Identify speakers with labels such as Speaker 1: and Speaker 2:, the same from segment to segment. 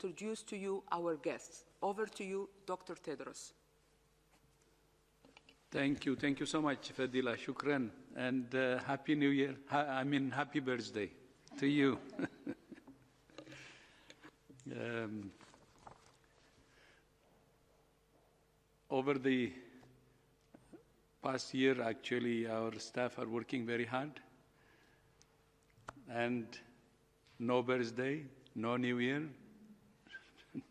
Speaker 1: introduce to you our guests. Over to you, Dr. Tedros.
Speaker 2: Thank you. Thank you so much, Fadila. Shukran. And Happy New Year. Happy birthday to you. Over the past year, actually, our staff are working very hard. And no birthday, no New Year,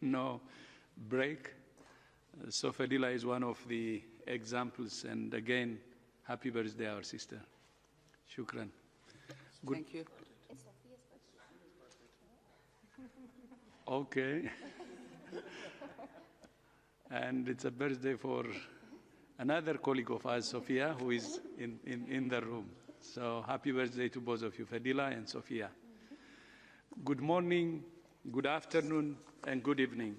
Speaker 2: no break. So Fadila is one of the examples. And again, happy birthday, our sister. Shukran. Good.
Speaker 1: Thank you.
Speaker 2: Okay. And it's a birthday for another colleague of ours, Sophia, who is in the room. So happy birthday to both of you, Fadila and Sophia. Good morning, good afternoon, and good evening.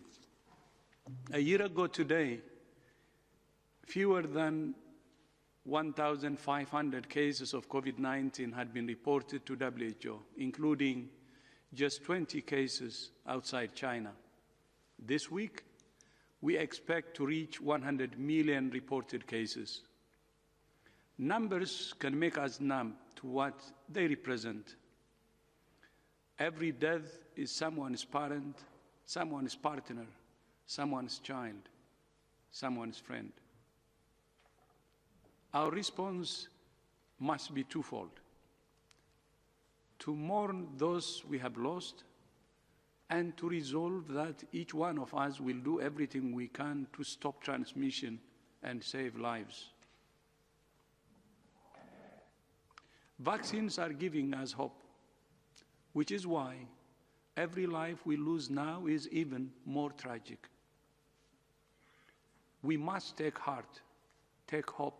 Speaker 2: A year ago today, fewer than 1,500 cases of COVID-19 had been reported to WHO, including just 20 cases outside China. This week, we expect to reach 100 million reported cases. Numbers can make us numb to what they represent. Every death is someone's parent, someone's partner, someone's child, someone's friend. Our response must be twofold: to mourn those we have lost, and to resolve that each one of us will do everything we can to stop transmission and save lives. Vaccines are giving us hope, which is why every life we lose now is even more tragic. We must take heart, take hope,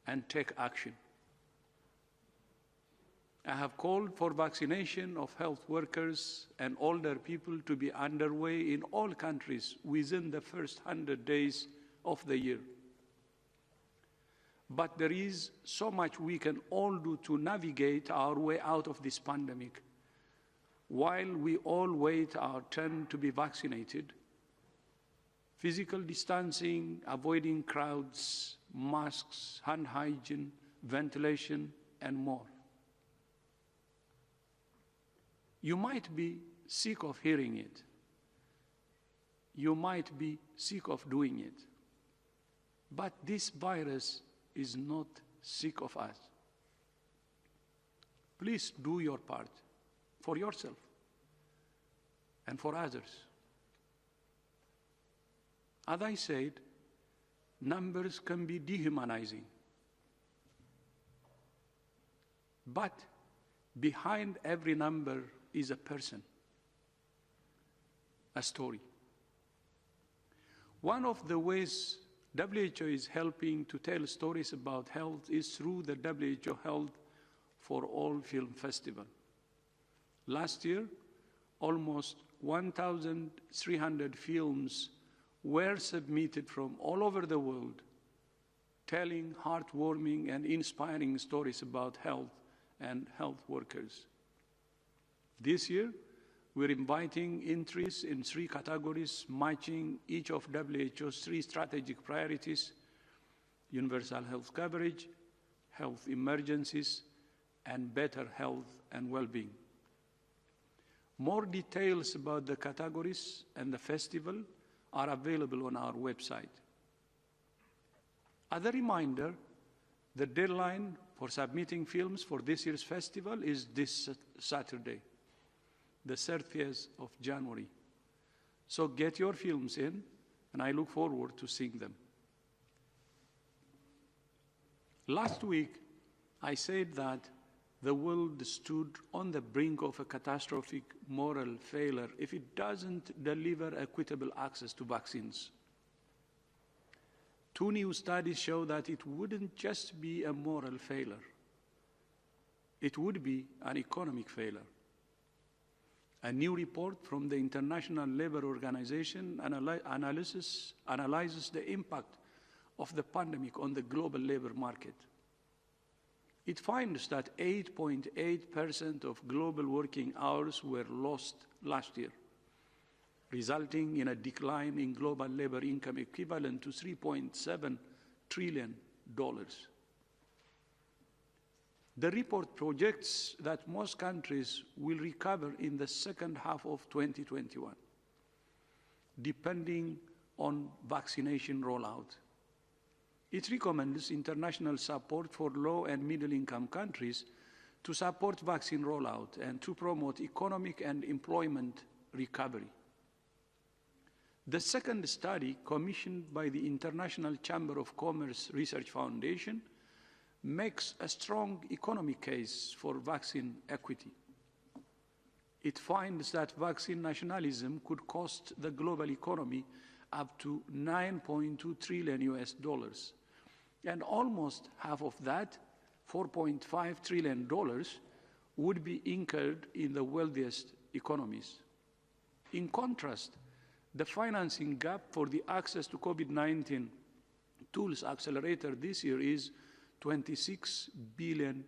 Speaker 2: and take action. I have called for vaccination of health workers and older people to be underway in all countries within the first 100 days of the year. But there is so much we can all do to navigate our way out of this pandemic while we all wait our turn to be vaccinated. Physical distancing, avoiding crowds, masks, hand hygiene, ventilation, and more. You might be sick of hearing it. You might be sick of doing it. But this virus is not sick of us. Please do your part for yourself and for others. As I said, numbers can be dehumanizing. But behind every number is a person, a story. One of the ways WHO is helping to tell stories about health is through the WHO Health for All Film Festival. Last year, almost 1,300 films were submitted from all over the world, telling heartwarming and inspiring stories about health and health workers. This year, we're inviting entries in 3 categories, matching each of WHO's 3 strategic priorities: universal health coverage, health emergencies, and better health and well-being. More details about the categories and the festival are available on our website. As a reminder, the deadline for submitting films for this year's festival is this Saturday, the 30th of January. So get your films in, and I look forward to seeing them. Last week, I said that the world stood on the brink of a catastrophic moral failure if it doesn't deliver equitable access to vaccines. 2 new studies show that it wouldn't just be a moral failure. It would be an economic failure. A new report from the International Labour Organization analyzes the impact of the pandemic on the global labor market. It finds that 8.8% of global working hours were lost last year, resulting in a decline in global labor income equivalent to $3.7 trillion. The report projects that most countries will recover in the second half of 2021, depending on vaccination rollout. It recommends international support for low and middle-income countries to support vaccine rollout and to promote economic and employment recovery. The second study, commissioned by the International Chamber of Commerce Research Foundation, makes a strong economic case for vaccine equity. It finds that vaccine nationalism could cost the global economy up to $9.2 trillion, and almost half of that, $4.5 trillion, would be incurred in the wealthiest economies. In contrast, the financing gap for the Access to COVID-19 Tools Accelerator this year is $26 billion.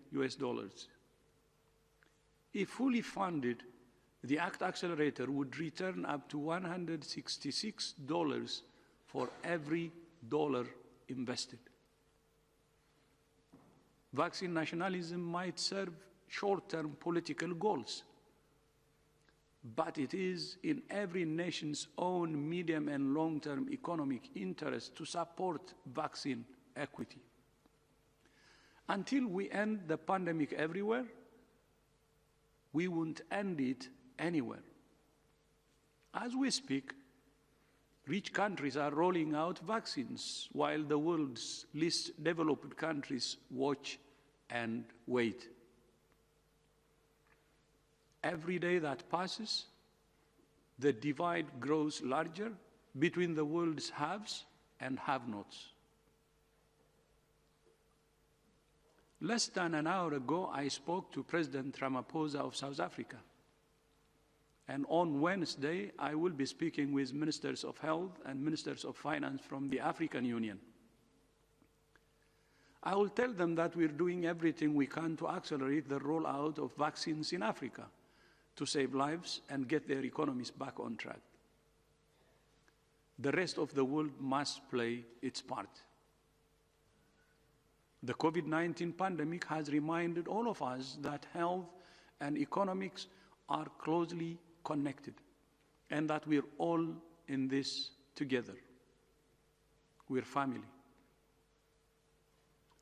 Speaker 2: If fully funded, the ACT Accelerator would return up to $166 for every dollar invested. Vaccine nationalism might serve short-term political goals, but it is in every nation's own medium and long-term economic interest to support vaccine equity. Until we end the pandemic everywhere, we won't end it anywhere. As we speak, rich countries are rolling out vaccines while the world's least developed countries watch and wait. Every day that passes, the divide grows larger between the world's haves and have-nots. Less than an hour ago, I spoke to President Ramaphosa of South Africa. And on Wednesday, I will be speaking with ministers of health and ministers of finance from the African Union. I will tell them that we're doing everything we can to accelerate the rollout of vaccines in Africa to save lives and get their economies back on track. The rest of the world must play its part. The COVID-19 pandemic has reminded all of us that health and economics are closely connected and that we're all in this together. We're family.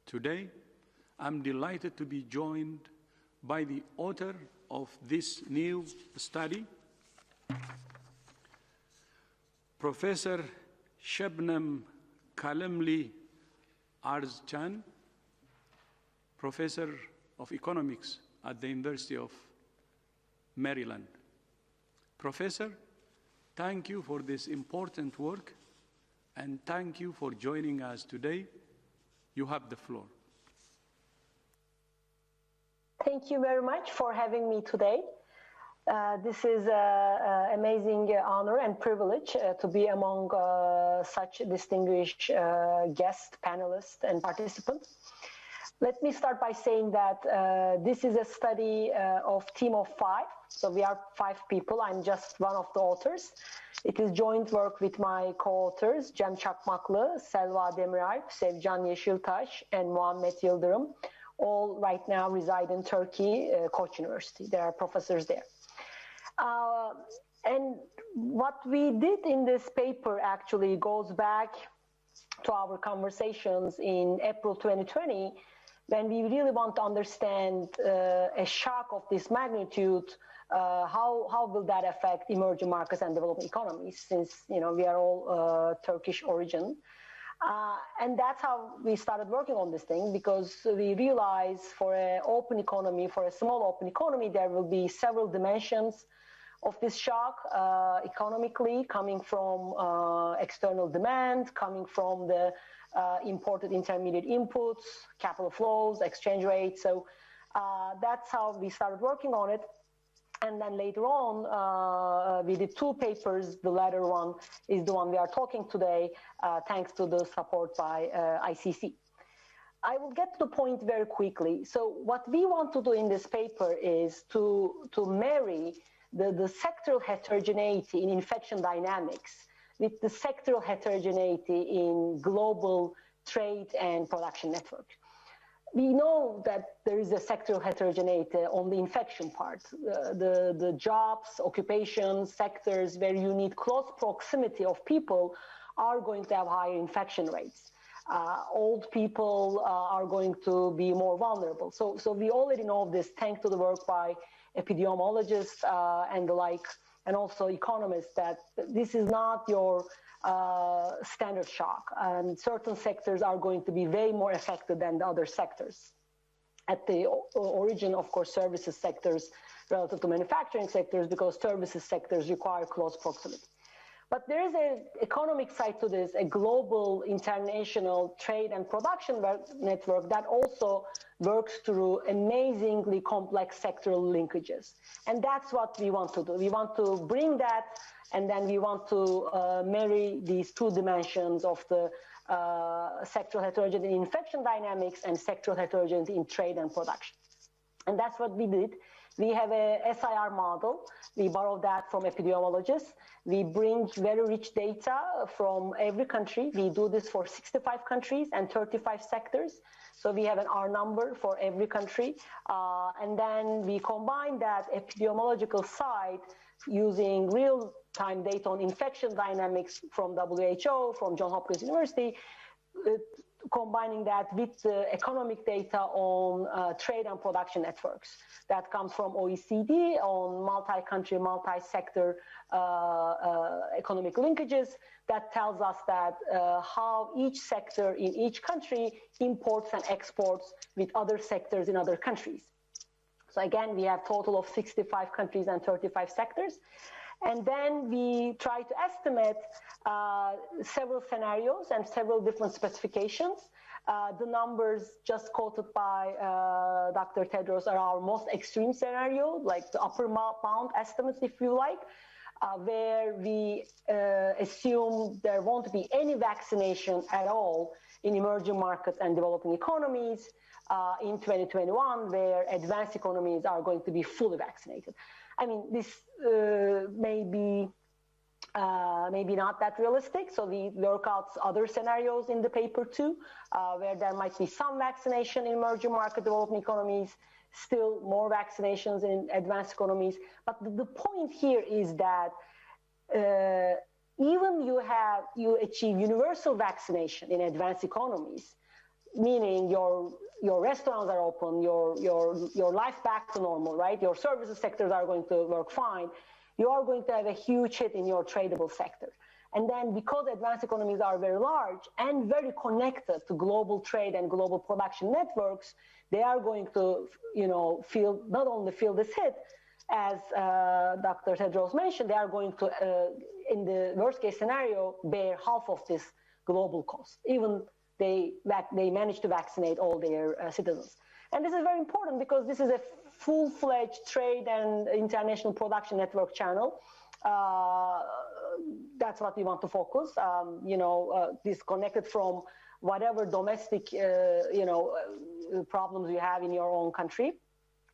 Speaker 2: Today, I'm delighted to be joined by the author of this new study, Professor Shabnam Kalamli Arzchan, Professor of Economics at the University of Maryland. Professor, thank you for this important work, and thank you for joining us today. You have the floor.
Speaker 3: Thank you very much for having me today. This is an amazing honor and privilege to be among such distinguished guests, panelists, and participants. Let me start by saying that this is a study of a team of 5. So we are 5 people. I'm just one of the authors. It is joint work with my co-authors, Cem Çakmaklı, Selva Demiralp, Sevcan Yeşiltaş, and Muhammed Yıldırım. All right now reside in Turkey, Koç University. There are professors there. And what we did in this paper actually goes back to our conversations in April 2020, when we really want to understand a shock of this magnitude, how will that affect emerging markets and developing economies, since we are all Turkish origin. And that's how we started working on this thing, because we realized for an open economy, for a small open economy, there will be several dimensions of this shock economically, coming from external demand, coming from the imported intermediate inputs, capital flows, exchange rates. So that's how we started working on it. And then later on, we did 2 papers. The latter one is the one we are talking today, thanks to the support by ICC. I will get to the point very quickly. So what we want to do in this paper is to marry the sectoral heterogeneity in infection dynamics with the sectoral heterogeneity in global trade and production network. We know that there is a sectoral heterogeneity on the infection part. The jobs, occupations, sectors where you need close proximity of people are going to have higher infection rates. Old people are going to be more vulnerable. So we already know this thanks to the work by epidemiologists and the like, and also economists, that this is not your standard shock, and certain sectors are going to be way more affected than the other sectors. At the origin, of course, services sectors relative to manufacturing sectors, because services sectors require close proximity. But there is an economic side to this, a global international trade and production network that also works through amazingly complex sectoral linkages. And that's what we want to do. We want to bring that, and then we want to marry these two dimensions of the sectoral heterogeneity in infection dynamics and sectoral heterogeneity in trade and production. And that's what we did. We have a SIR model. We borrowed that from epidemiologists. We bring very rich data from every country. We do this for 65 countries and 35 sectors. So we have an R number for every country. And then we combine that epidemiological side using real-time data on infection dynamics from WHO, from Johns Hopkins University, combining that with the economic data on trade and production networks. That comes from OECD on multi-country, multi-sector economic linkages. That tells us that how each sector in each country imports and exports with other sectors in other countries. So again, we have a total of 65 countries and 35 sectors. And then we try to estimate several scenarios and several different specifications. The numbers just quoted by Dr. Tedros are our most extreme scenario, like the upper bound estimates, if you like, where we assume there won't be any vaccination at all in emerging markets and developing economies in 2021, where advanced economies are going to be fully vaccinated. I mean, this maybe not that realistic. So we work out other scenarios in the paper too, where there might be some vaccination in emerging market developing economies, still more vaccinations in advanced economies. But the point here is that even you achieve universal vaccination in advanced economies, meaning your restaurants are open, your life back to normal, right? Your services sectors are going to work fine. You are going to have a huge hit in your tradable sector. And then because advanced economies are very large and very connected to global trade and global production networks, they are going to, not only feel this hit, as Dr. Tedros mentioned, they are going to, in the worst case scenario, bear half of this global cost, even they manage to vaccinate all their citizens. And this is very important because this is a full-fledged trade and international production network channel. That's what we want to focus, disconnected from whatever domestic, problems you have in your own country.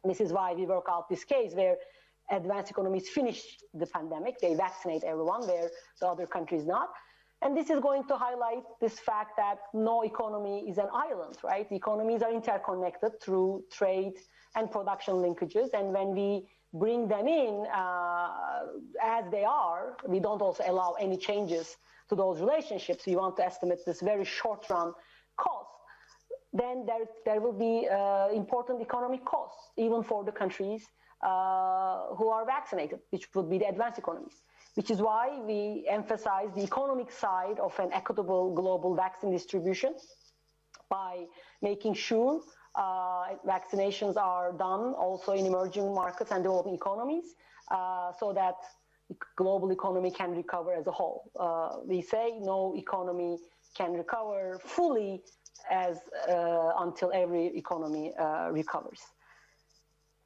Speaker 3: This is why we work out this case where advanced economies finish the pandemic. They vaccinate everyone, where the other countries not. And this is going to highlight this fact that no economy is an island, right? The economies are interconnected through trade and production linkages. And when we bring them in as they are, we don't also allow any changes to those relationships. We want to estimate this very short-run cost. Then there will be important economic costs, even for the countries who are vaccinated, which would be the advanced economies. Which is why we emphasize the economic side of an equitable global vaccine distribution by making sure vaccinations are done also in emerging markets and developing economies so that the global economy can recover as a whole. We say no economy can recover fully until every economy recovers.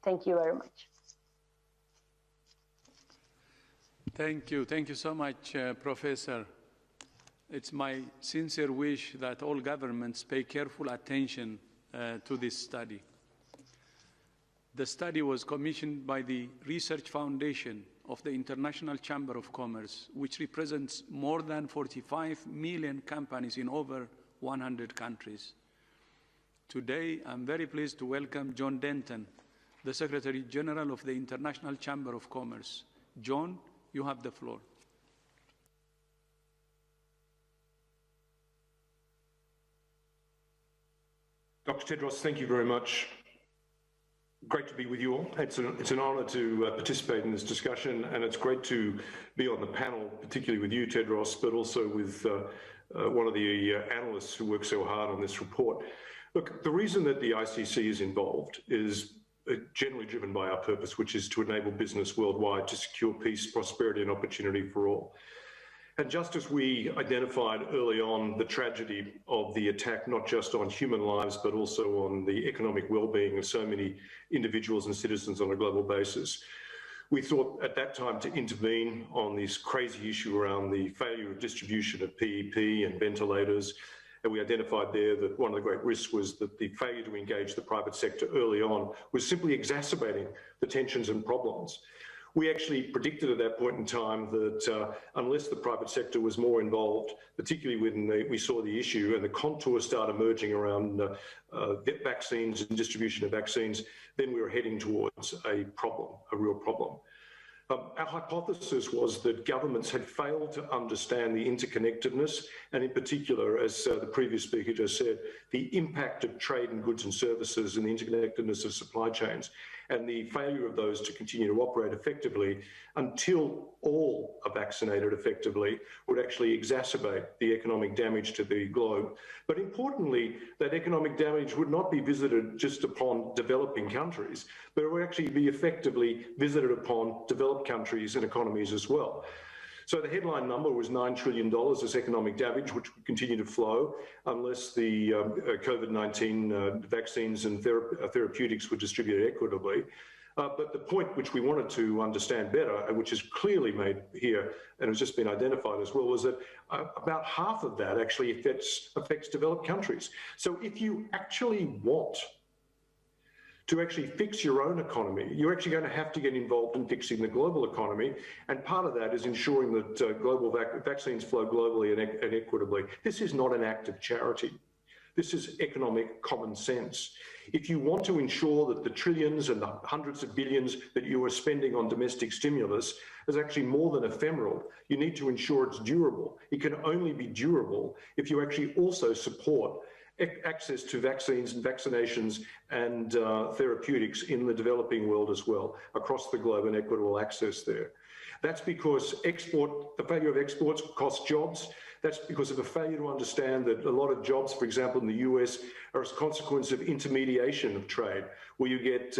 Speaker 3: Thank you very much.
Speaker 2: Thank you. Thank you so much, Professor. It's my sincere wish that all governments pay careful attention to this study. The study was commissioned by the Research Foundation of the International Chamber of Commerce, which represents more than 45 million companies in over 100 countries. Today, I'm very pleased to welcome John Denton, the Secretary General of the International Chamber of Commerce. John, you have the floor.
Speaker 4: Dr. Tedros, thank you very much. Great to be with you all. It's an honour to participate in this discussion, and it's great to be on the panel, particularly with you, Tedros, but also with one of the analysts who worked so hard on this report. Look, the reason that the ICC is involved is generally driven by our purpose, which is to enable business worldwide to secure peace, prosperity, and opportunity for all. And just as we identified early on the tragedy of the attack, not just on human lives, but also on the economic well-being of so many individuals and citizens on a global basis, we thought at that time to intervene on this crazy issue around the failure of distribution of PEP and ventilators. And we identified there that one of the great risks was that the failure to engage the private sector early on was simply exacerbating the tensions and problems. We actually predicted at that point in time that unless the private sector was more involved, particularly when we saw the issue and the contours start emerging around vaccines and distribution of vaccines, then we were heading towards a problem, a real problem. Our hypothesis was that governments had failed to understand the interconnectedness and in particular, as the previous speaker just said, the impact of trade in goods and services and the interconnectedness of supply chains and the failure of those to continue to operate effectively until all are vaccinated effectively would actually exacerbate the economic damage to the globe. But importantly, that economic damage would not be visited just upon developing countries, but it would actually be effectively visited upon developed countries and economies as well. So the headline number was $9 trillion as economic damage, which would continue to flow unless the COVID-19 vaccines and therapeutics were distributed equitably. But the point which we wanted to understand better, and which is clearly made here, and has just been identified as well, was that about half of that actually affects developed countries. So if you actually want to actually fix your own economy, you're actually going to have to get involved in fixing the global economy. And part of that is ensuring that global vaccines flow globally and equitably. This is not an act of charity. This is economic common sense. If you want to ensure that the trillions and the hundreds of billions that you are spending on domestic stimulus is actually more than ephemeral, you need to ensure it's durable. It can only be durable if you actually also support access to vaccines and vaccinations and therapeutics in the developing world as well, across the globe, and equitable access there. That's because the failure of exports costs jobs. That's because of a failure to understand that a lot of jobs, for example, in the US, are as a consequence of intermediation of trade, where you get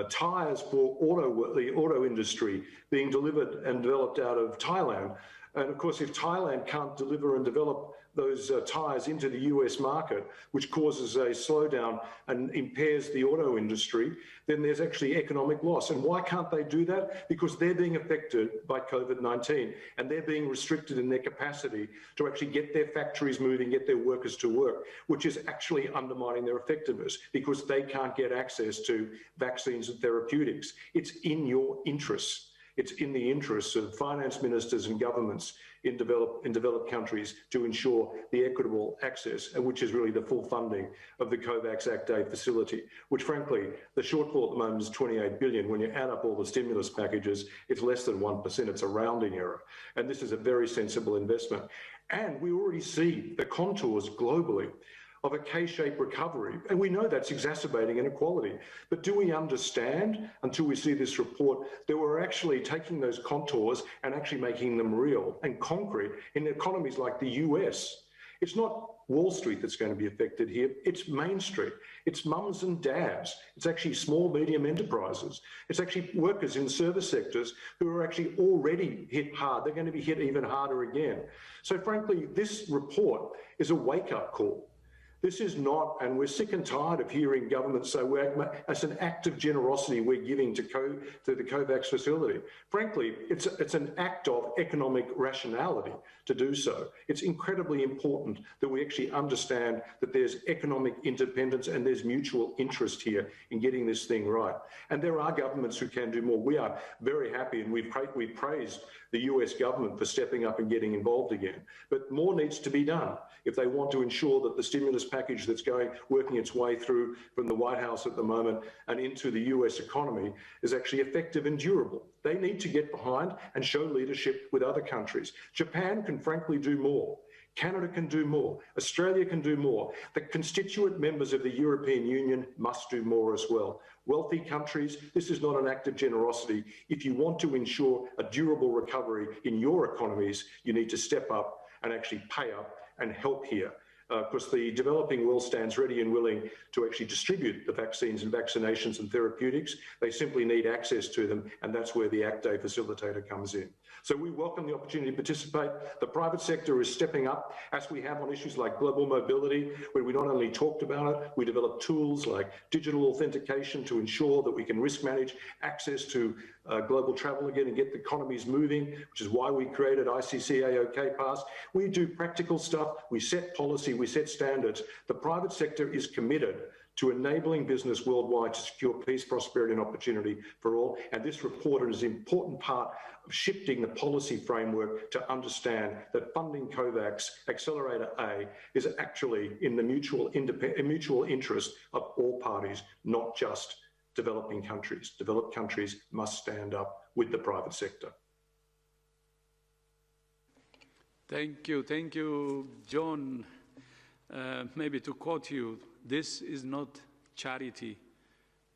Speaker 4: tyres for the auto industry being delivered and developed out of Thailand. And of course, if Thailand can't deliver and develop those tyres into the US market, which causes a slowdown and impairs the auto industry, then there's actually economic loss. And why can't they do that? Because they're being affected by COVID-19 and they're being restricted in their capacity to actually get their factories moving, get their workers to work, which is actually undermining their effectiveness because they can't get access to vaccines and therapeutics. It's in your interests. It's in the interests of finance ministers and governments in developed countries to ensure the equitable access, and which is really the full funding of the COVAX Act A facility, which frankly, the shortfall at the moment is 28 billion. When you add up all the stimulus packages, it's less than 1%. It's a rounding error. And this is a very sensible investment. And we already see the contours globally of a K-shaped recovery. And we know that's exacerbating inequality. But do we understand, until we see this report, that we're actually taking those contours and actually making them real and concrete in economies like the US? It's not Wall Street that's going to be affected here. It's Main Street. It's mums and dads. It's actually small, medium enterprises. It's actually workers in service sectors who are actually already hit hard. They're going to be hit even harder again. So frankly, this report is a wake-up call This is not, and we're sick and tired of hearing governments say, as an act of generosity, we're giving to the COVAX facility. Frankly, it's an act of economic rationality to do so. It's incredibly important that we actually understand that there's economic independence and there's mutual interest here in getting this thing right. And there are governments who can do more. We are very happy, and we've praised the US government for stepping up and getting involved again. But more needs to be done if they want to ensure that the stimulus package that's working its way through from the White House at the moment and into the US economy is actually effective and durable. They need to get behind and show leadership with other countries. Japan can frankly do more. Canada can do more. Australia can do more. The constituent members of the European Union must do more as well. Wealthy countries, this is not an act of generosity. If you want to ensure a durable recovery in your economies, you need to step up and actually pay up and help here. Because the developing world stands ready and willing to actually distribute the vaccines and vaccinations and therapeutics. They simply need access to them, and that's where the ACT-A facilitator comes in. So we welcome the opportunity to participate. The private sector is stepping up, as we have on issues like global mobility, where we not only talked about it, we developed tools like digital authentication to ensure that we can risk manage access to global travel again and get the economies moving, which is why we created ICC-AOK Pass. We do practical stuff, we set policy, we set standards. The private sector is committed to enabling business worldwide to secure peace, prosperity and opportunity for all. And this report is an important part of shifting the policy framework to understand that funding COVAX Accelerator A is actually in the mutual interest of all parties, not just developing countries. Developed countries must stand up with the private sector.
Speaker 2: Thank you, John. Maybe to quote you, this is not charity,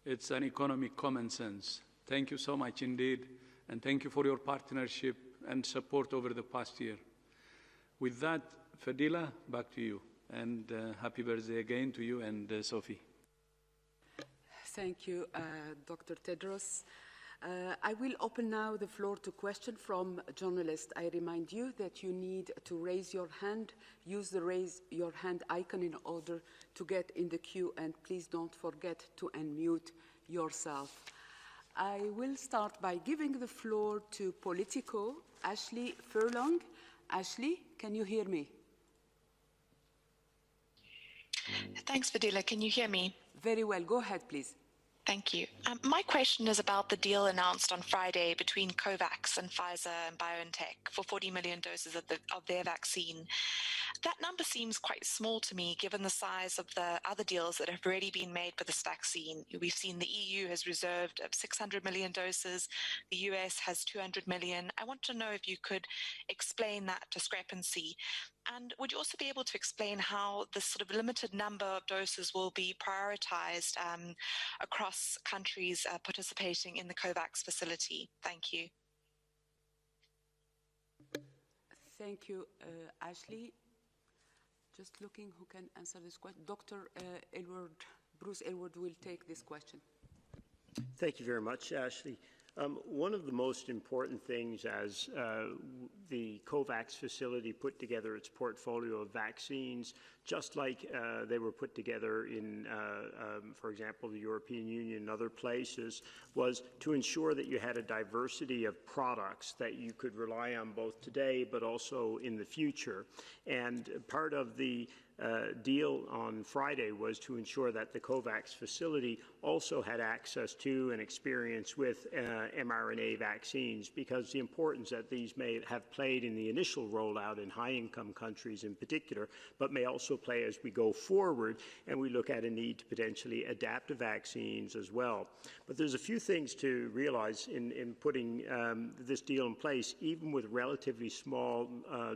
Speaker 2: it's an economic common sense. Thank you so much indeed, and thank you for your partnership and support over the past year. With that, Fadila, back to you, and happy birthday again to you and Sophie.
Speaker 1: Thank you, Dr. Tedros. I will open now the floor to questions from journalists. I remind you that you need to raise your hand. Use the raise your hand icon in order to get in the queue, and please don't forget to unmute yourself. I will start by giving the floor to Politico, Ashley Furlong. Ashley, can you hear me?
Speaker 5: Thanks, Fadila. Can you hear me?
Speaker 1: Very well. Go ahead, please.
Speaker 5: Thank you. My question is about the deal announced on Friday between COVAX and Pfizer and BioNTech for 40 million doses of their vaccine. That number seems quite small to me, given the size of the other deals that have already been made for this vaccine. We've seen the EU has reserved 600 million doses. The US has 200 million. I want to know if you could explain that discrepancy. And would you also be able to explain how this sort of limited number of doses will be prioritized across countries participating in the COVAX facility? Thank you.
Speaker 1: Thank you, Ashley. Just looking who can answer this question. Dr. Bruce Aylward will take this question.
Speaker 6: Thank you very much, Ashley. One of the most important things as the COVAX facility put together its portfolio of vaccines, just like they were put together in, for example, the European Union and other places, was to ensure that you had a diversity of products that you could rely on both today but also in the future. And part of the deal on Friday was to ensure that the COVAX facility also had access to and experience with mRNA vaccines, because the importance that these may have played in the initial rollout in high-income countries in particular, but may also play as we go forward and we look at a need to potentially adapt to vaccines as well. But there's a few things to realize in putting this deal in place, even with relatively small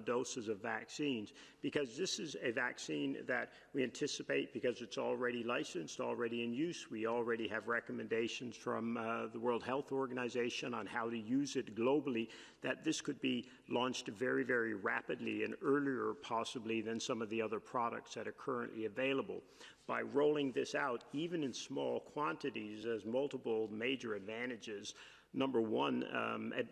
Speaker 6: doses of vaccines, because this is a vaccine that we anticipate, because it's already licensed, already in use. We already have recommendations from the World Health Organization on how to use it globally, that this could be launched very, very rapidly and earlier possibly than some of the other products that are currently available. By rolling this out, even in small quantities, there's multiple major advantages. Number one,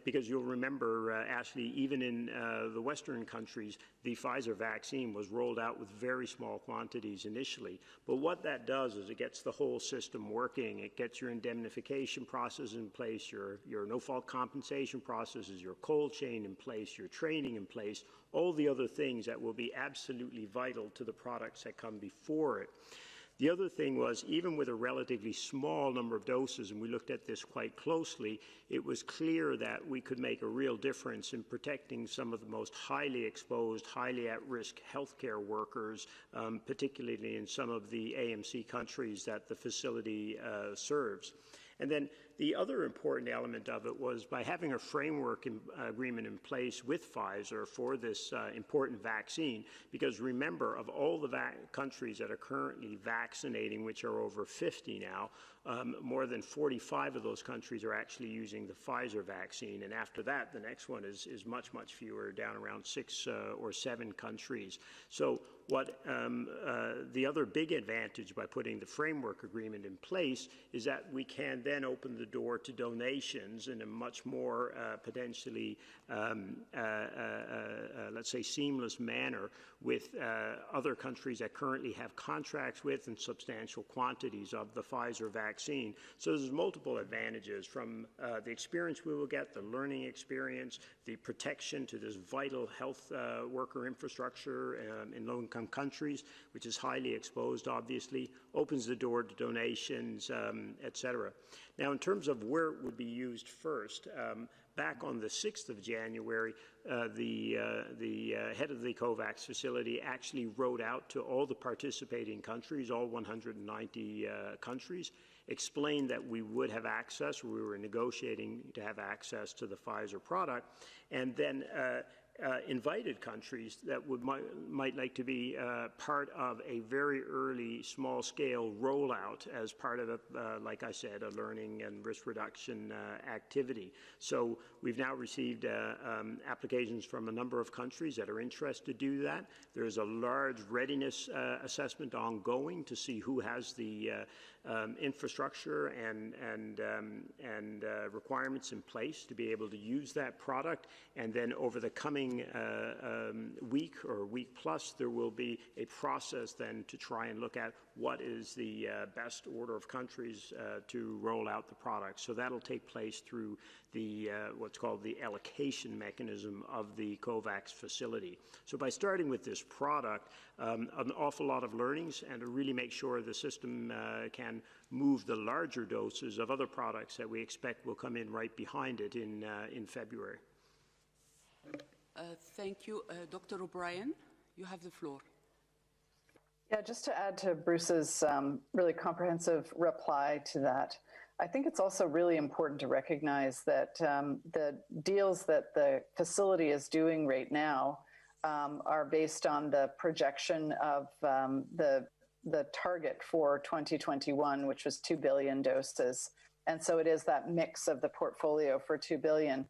Speaker 6: because you'll remember, Ashley, even in the Western countries, the Pfizer vaccine was rolled out with very small quantities initially. But what that does is it gets the whole system working. It gets your indemnification process in place, your no-fault compensation processes, your cold chain in place, your training in place, all the other things that will be absolutely vital to the products that come before it. The other thing was, even with a relatively small number of doses, and we looked at this quite closely, it was clear that we could make a real difference in protecting some of the most highly exposed, highly at-risk healthcare workers, particularly in some of the AMC countries that the facility serves. And then the other important element of it was by having a framework agreement in place with Pfizer for this important vaccine, because remember, of all the countries that are currently vaccinating, which are over 50 now, more than 45 of those countries are actually using the Pfizer vaccine. And after that, the next one is much, much fewer, down around 6 or 7 countries. So what the other big advantage by putting the framework agreement in place is that we can then open the door to donations in a much more potentially, let's say, seamless manner with other countries that currently have contracts with and substantial quantities of the Pfizer vaccine. So there's multiple advantages from the experience we will get, the learning experience, the protection to this vital health worker infrastructure in low-income countries, which is highly exposed, obviously, opens the door to donations, et cetera. Now, in terms of where it would be used first, back on the 6th of January, the head of the COVAX facility actually wrote out to all the participating countries, all 190 countries, explained that we would have access, we were negotiating to have access to the Pfizer product, and then invited countries that might like to be part of a very early small-scale rollout as part of, like I said, a learning and risk reduction activity. So we've now received applications from a number of countries that are interested to do that. There's a large readiness assessment ongoing to see who has the infrastructure and requirements in place to be able to use that product. And then over the coming week or week plus, there will be a process then to try and look at what is the best order of countries to roll out the product. So that'll take place through the what's called the allocation mechanism of the COVAX facility. So by starting with this product, an awful lot of learnings, and to really make sure the system can move the larger doses of other products that we expect will come in right behind it in February.
Speaker 1: Thank you. Dr. O'Brien, you have the floor.
Speaker 7: Yeah, just to add to Bruce's really comprehensive reply to that, I think it's also really important to recognize that the deals that the facility is doing right now are based on the projection of the target for 2021, which was 2 billion doses. And so it is that mix of the portfolio for 2 billion.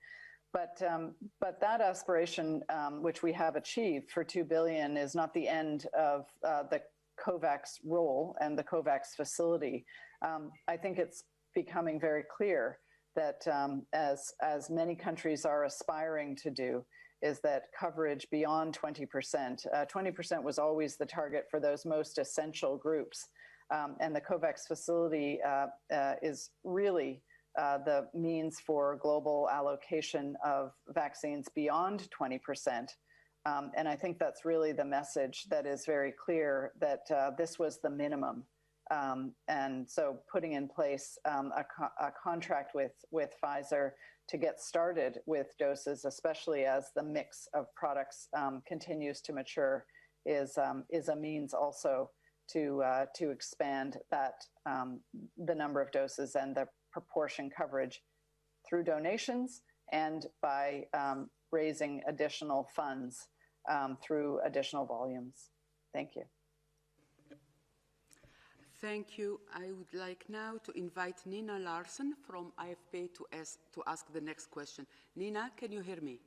Speaker 7: But that aspiration, which we have achieved for 2 billion, is not the end of the COVAX role and the COVAX facility. I think it's becoming very clear that as many countries are aspiring to do, is that coverage beyond 20%. 20% was always the target for those most essential groups. And the COVAX facility is really the means for global allocation of vaccines beyond 20%. And I think that's really the message that is very clear, that this was the minimum. And so putting in place a contract with Pfizer to get started with doses, especially as the mix of products continues to mature, is a means also to expand that the number of doses and the proportion coverage through donations and by raising additional funds through additional volumes. Thank you.
Speaker 1: Thank you. I would like now to invite Nina Larsen from IFP to ask the next question. Nina, can you hear me?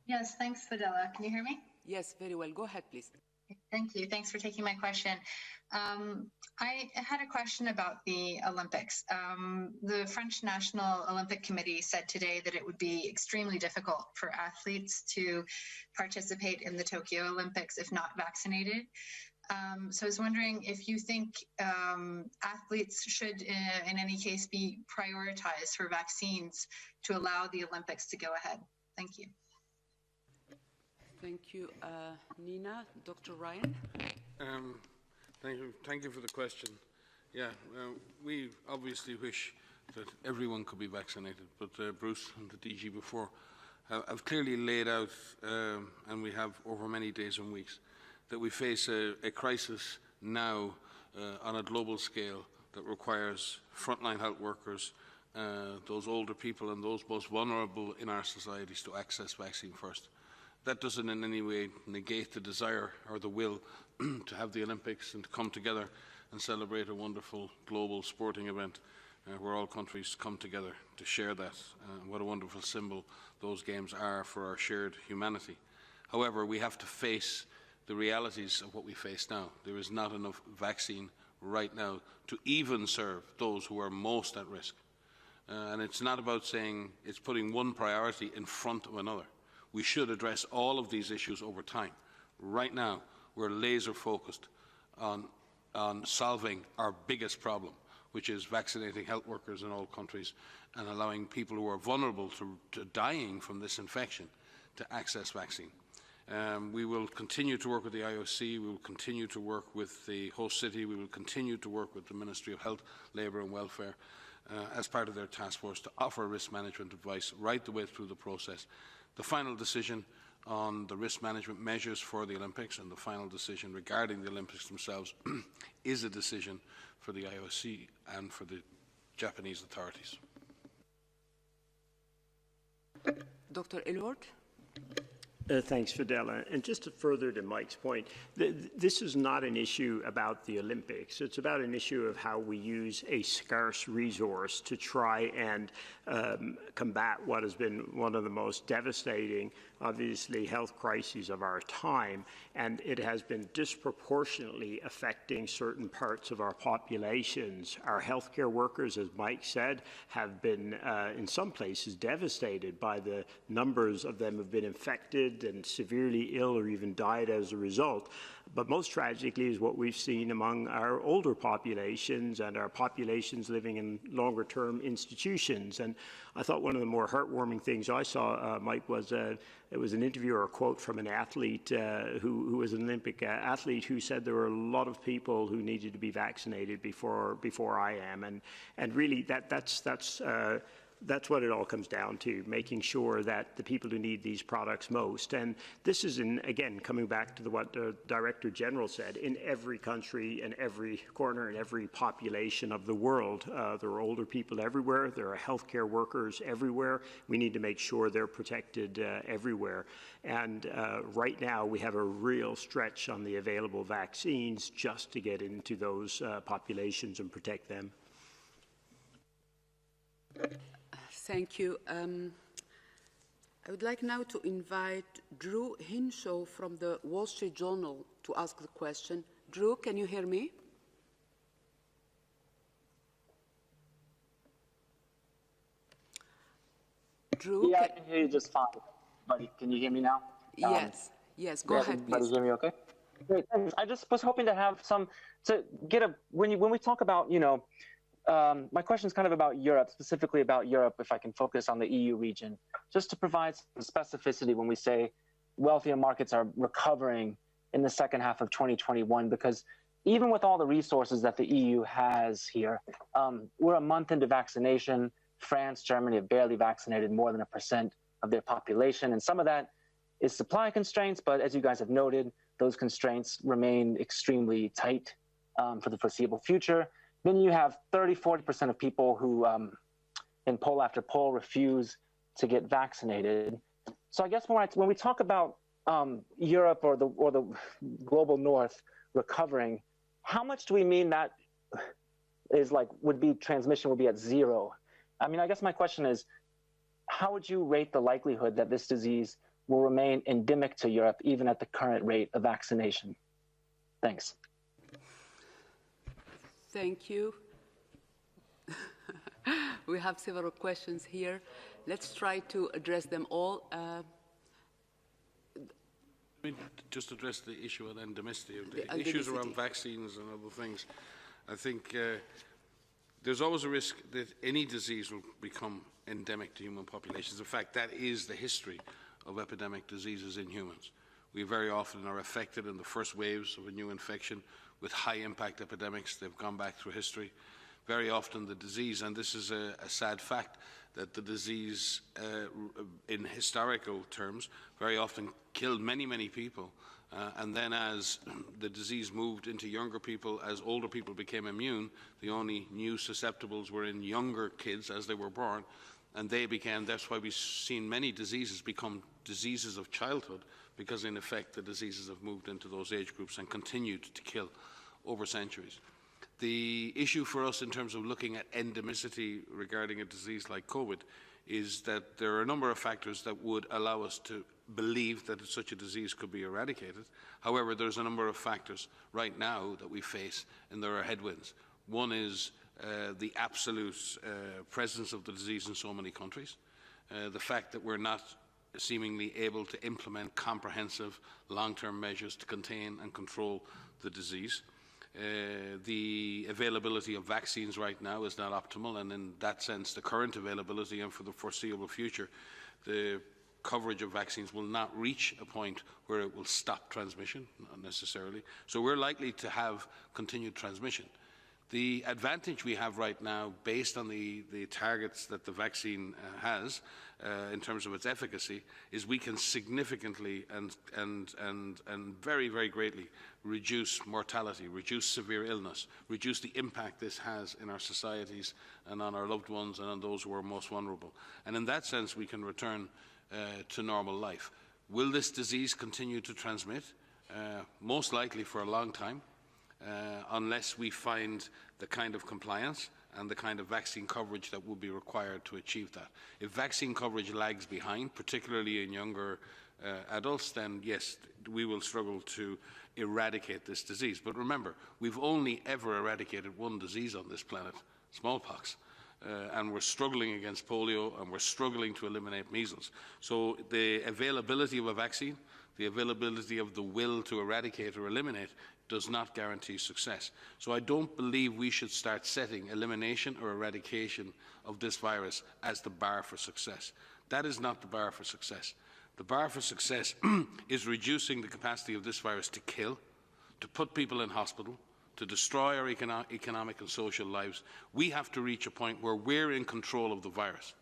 Speaker 8: Yes, thanks, Fidela. Can you hear me?
Speaker 1: Yes, very well. Go ahead, please.
Speaker 8: Thank you. Thanks for taking my question. I had a question about the Olympics. The French National Olympic Committee said today that it would be extremely difficult for athletes to participate in the Tokyo Olympics if not vaccinated. So I was wondering if you think athletes should, in any case, be prioritized for vaccines to allow the Olympics to go ahead. Thank you.
Speaker 1: Thank you. Nina, Dr. Ryan?
Speaker 9: Thank you for the question. Yeah, we obviously wish that everyone could be vaccinated, but Bruce and the DG before have clearly laid out, and we have over many days and weeks, that we face a crisis now on a global scale that requires frontline health workers, those older people and those most vulnerable in our societies to access vaccine first. That doesn't in any way negate the desire or the will to have the Olympics and to come together and celebrate a wonderful global sporting event where all countries come together to share that. What a wonderful symbol those games are for our shared humanity. However, we have to face the realities of what we face now. There is not enough vaccine right now to even serve those who are most at risk. And it's not about saying it's putting one priority in front of another. We should address all of these issues over time. Right now, we're laser focused on solving our biggest problem, which is vaccinating health workers in all countries and allowing people who are vulnerable to dying from this infection to access vaccine. We will continue to work with the IOC, we will continue to work with the host city, we will continue to work with the Ministry of Health, Labour and Welfare as part of their task force to offer risk management advice right the way through the process. The final decision on the risk management measures for the Olympics and the final decision regarding the Olympics themselves is a decision for the IOC and for the Japanese authorities.
Speaker 1: Dr. Aylward?
Speaker 6: Thanks, Fidela. And just to further to Mike's point, this is not an issue about the Olympics. It's about an issue of how we use a scarce resource to try and combat what has been one of the most devastating, obviously, health crises of our time. And it has been disproportionately affecting certain parts of our populations. Our healthcare workers, as Mike said, have been, in some places, devastated by the numbers of them have been infected and severely ill or even died as a result. But most tragically is what we've seen among our older populations and our populations living in longer-term institutions. And I thought one of the more heartwarming things I saw, Mike, was it was an interview or a quote from an athlete who was an Olympic athlete who said there were a lot of people who needed to be vaccinated before I am. And really that's what it all comes down to, making sure that the people who need these products most. And this is, again, coming back to what the Director General said, in every country and every corner and every population of the world. There are older people everywhere. There are healthcare workers everywhere. We need to make sure they're protected everywhere. And right now, we have a real stretch on the available vaccines just to get into those populations and protect them.
Speaker 1: Thank you. I would like now to invite Drew Hinshaw from the Wall Street Journal to ask the question. Drew, can you hear me? Drew?
Speaker 10: Yeah, I can hear you just fine. Buddy, can you hear me now?
Speaker 1: Yes. Yes, go ahead, please.
Speaker 10: Everybody hear me okay? Great, thanks. I just was hoping to have when we talk about, my question is kind of about Europe, specifically about Europe, if I can focus on the EU region, just to provide some specificity when we say wealthier markets are recovering in the second half of 2021, because even with all the resources that the EU has here, we're a month into vaccination. France, Germany have barely vaccinated more than 1% of their population. And some of that is supply constraints, but as you guys have noted, those constraints remain extremely tight for the foreseeable future. Then you have 30–40% of people who, in poll after poll, refuse to get vaccinated. So I guess when we talk about Europe or the global North recovering, how much do we mean that is transmission would be at zero? I mean, I guess my question is, how would you rate the likelihood that this disease will remain endemic to Europe even at the current rate of vaccination? Thanks.
Speaker 1: Thank you. We have several questions here. Let's try to address them all.
Speaker 9: Just address the issue of endemicity, the issues around vaccines and other things. I think there's always a risk that any disease will become endemic to human populations. In fact, that is the history of epidemic diseases in humans. We very often are affected in the first waves of a new infection with high-impact epidemics. They've gone back through history. Very often the disease, and this is a sad fact, that the disease in historical terms very often killed many, many people. And then as the disease moved into younger people, as older people became immune, the only new susceptibles were in younger kids as they were born. And they became, that's why we've seen many diseases become diseases of childhood, because in effect the diseases have moved into those age groups and continued to kill over centuries. The issue for us in terms of looking at endemicity regarding a disease like COVID is that there are a number of factors that would allow us to believe that such a disease could be eradicated. However, there's a number of factors right now that we face, and there are headwinds. One is the absolute presence of the disease in so many countries, the fact that we're not seemingly able to implement comprehensive long-term measures to contain and control the disease. The availability of vaccines right now is not optimal, and in that sense, the current availability and for the foreseeable future, the coverage of vaccines will not reach a point where it will stop transmission, not necessarily. So we're likely to have continued transmission. The advantage we have right now, based on the targets that the vaccine has in terms of its efficacy, is we can significantly and very, very greatly reduce mortality, reduce severe illness, reduce the impact this has in our societies and on our loved ones and on those who are most vulnerable. And in that sense, we can return to normal life. Will this disease continue to transmit? Most likely for a long time. Unless we find the kind of compliance and the kind of vaccine coverage that would be required to achieve that. If vaccine coverage lags behind, particularly in younger adults, then yes, we will struggle to eradicate this disease. But remember, we've only ever eradicated one disease on this planet, smallpox. And we're struggling against polio, and we're struggling to eliminate measles. So the availability of a vaccine, the availability of the will to eradicate or eliminate, does not guarantee success. So I don't believe we should start setting elimination or eradication of this virus as the bar for success. That is not the bar for success. The bar for success is reducing the capacity of this virus to kill, to put people in hospital, to destroy our economic and social lives. We have to reach a point where we're in control of the virus.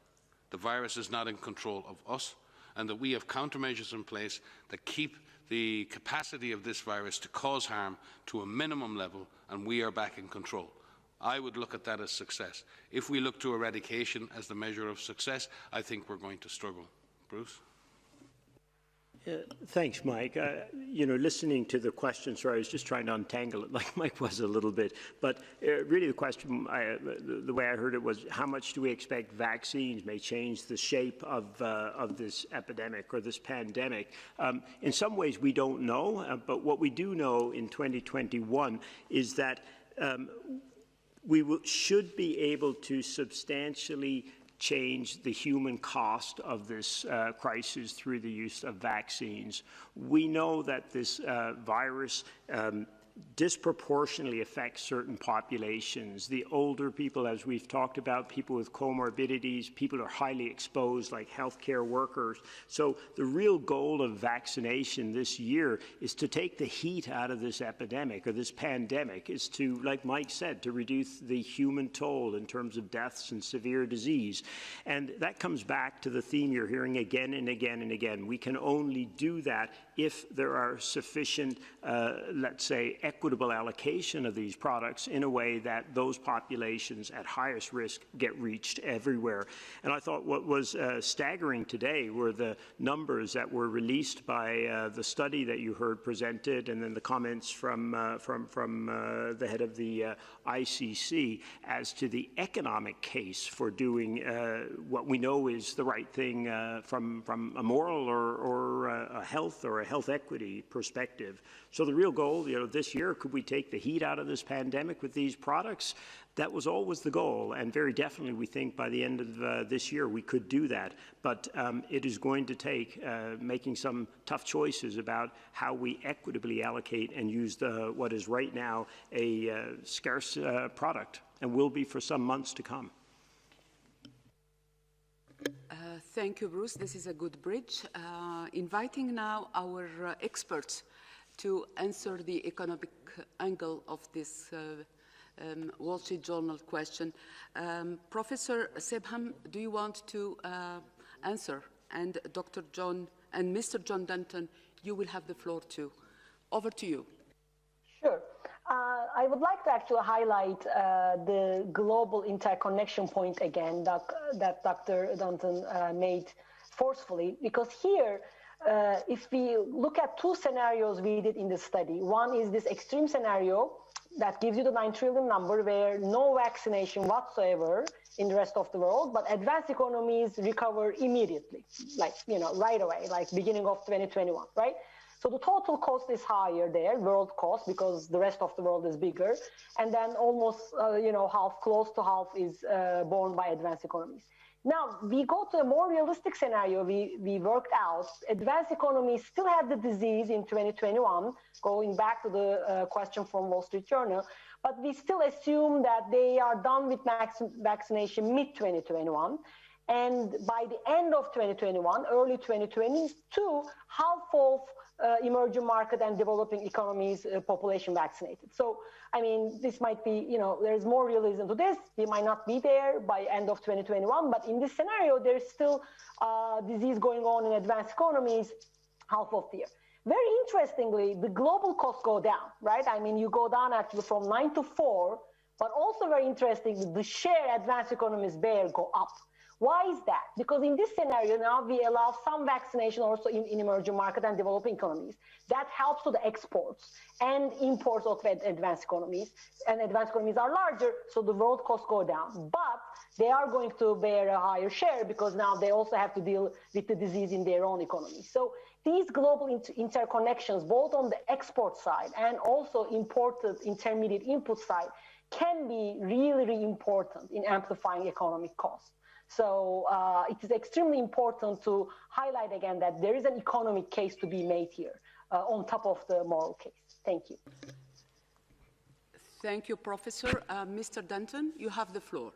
Speaker 9: The virus is not in control of us, and that we have countermeasures in place that keep the capacity of this virus to cause harm to a minimum level, and we are back in control. I would look at that as success. If we look to eradication as the measure of success, I think we're going to struggle. Bruce?
Speaker 6: Thanks, Mike. Listening to the questions, I was just trying to untangle it like Mike was a little bit. But really the question, the way I heard it was, how much do we expect vaccines may change the shape of this epidemic or this pandemic? In some ways, we don't know. But what we do know in 2021 is that we should be able to substantially change the human cost of this crisis through the use of vaccines. We know that this virus disproportionately affects certain populations. The older people, as we've talked about, people with comorbidities, people who are highly exposed, like healthcare workers. So the real goal of vaccination this year is to take the heat out of this epidemic or this pandemic, is to, like Mike said, to reduce the human toll in terms of deaths and severe disease. And that comes back to the theme you're hearing again and again and again. We can only do that if there are sufficient, let's say, equitable allocation of these products in a way that those populations at highest risk get reached everywhere. And I thought what was staggering today were the numbers that were released by the study that you heard presented, and then the comments from the head of the ICC as to the economic case for doing what we know is the right thing from a moral or a health equity perspective. So the real goal, this year? Could we take the heat out of this pandemic with these products? That was always the goal, and very definitely we think by the end of this year we could do that. But it is going to take making some tough choices about how we equitably allocate and use what is right now a scarce product, and will be for some months to come.
Speaker 1: Thank you, Bruce. This is a good bridge. Inviting now our experts to answer the economic angle of this Wall Street Journal question. Professor Sebham, do you want to answer? And Dr. John and Mr. John Denton, you will have the floor too. Over to you.
Speaker 3: Sure. I would like to actually highlight the global interconnection point again that Dr. Denton made forcefully, because here, if we look at two scenarios we did in the study, one is this extreme scenario that gives you the 9 trillion number where no vaccination whatsoever in the rest of the world, but advanced economies recover immediately, like, right away, like beginning of 2021, right? So the total cost is higher there, world cost, because the rest of the world is bigger. And then almost, close to half is borne by advanced economies. Now, we go to a more realistic scenario we worked out. Advanced economies still have the disease in 2021, going back to the question from Wall Street Journal, but we still assume that they are done with vaccination mid-2021. And by the end of 2021, early 2022, half of emerging market and developing economies population vaccinated. So, I mean, this might be, there's more realism to this. We might not be there by end of 2021, but in this scenario, there's still disease going on in advanced economies half of the year. Very interestingly, the global costs go down, right? I mean, you go down actually from 9 to 4, but also very interesting, the share advanced economies bear go up. Why is that? Because in this scenario now we allow some vaccination also in emerging market and developing economies. That helps to the exports and imports of advanced economies. And advanced economies are larger, so the world costs go down. But they are going to bear a higher share because now they also have to deal with the disease in their own economy. So these global interconnections, both on the export side and also imported intermediate input side, can be really, really important in amplifying economic costs. So it is extremely important to highlight again that there is an economic case to be made here on top of the moral case. Thank you.
Speaker 1: Thank you, Professor. Mr. Denton, you have the floor.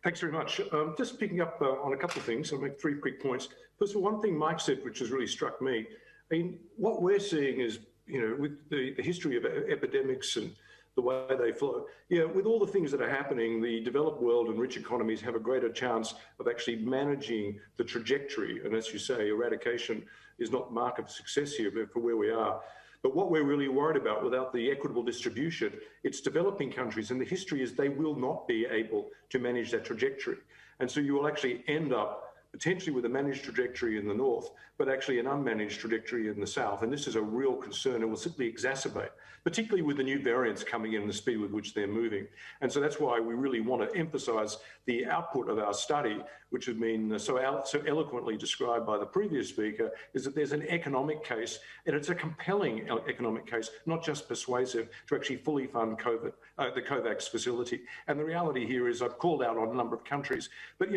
Speaker 4: Thanks very much. Just picking up on a couple of things, I'll make 3 quick points. First of all, one thing Mike said, which has really struck me, I mean, what we're seeing is, with the history of epidemics and the way they flow. With all the things that are happening, the developed world and rich economies have a greater chance of actually managing the trajectory. And as you say, eradication is not the mark of success here for where we are. But what we're really worried about, without the equitable distribution, it's developing countries. And the history is they will not be able to manage that trajectory. And so you will actually end up potentially with a managed trajectory in the north, but actually an unmanaged trajectory in the south. And this is a real concern and will simply exacerbate, particularly with the new variants coming in and the speed with which they're moving. And so that's why we really want to emphasize the output of our study, which has been so eloquently described by the previous speaker, is that there's an economic case, and it's a compelling economic case, not just persuasive, to actually fully fund the COVAX facility. And the reality here is I've called out on a number of countries, but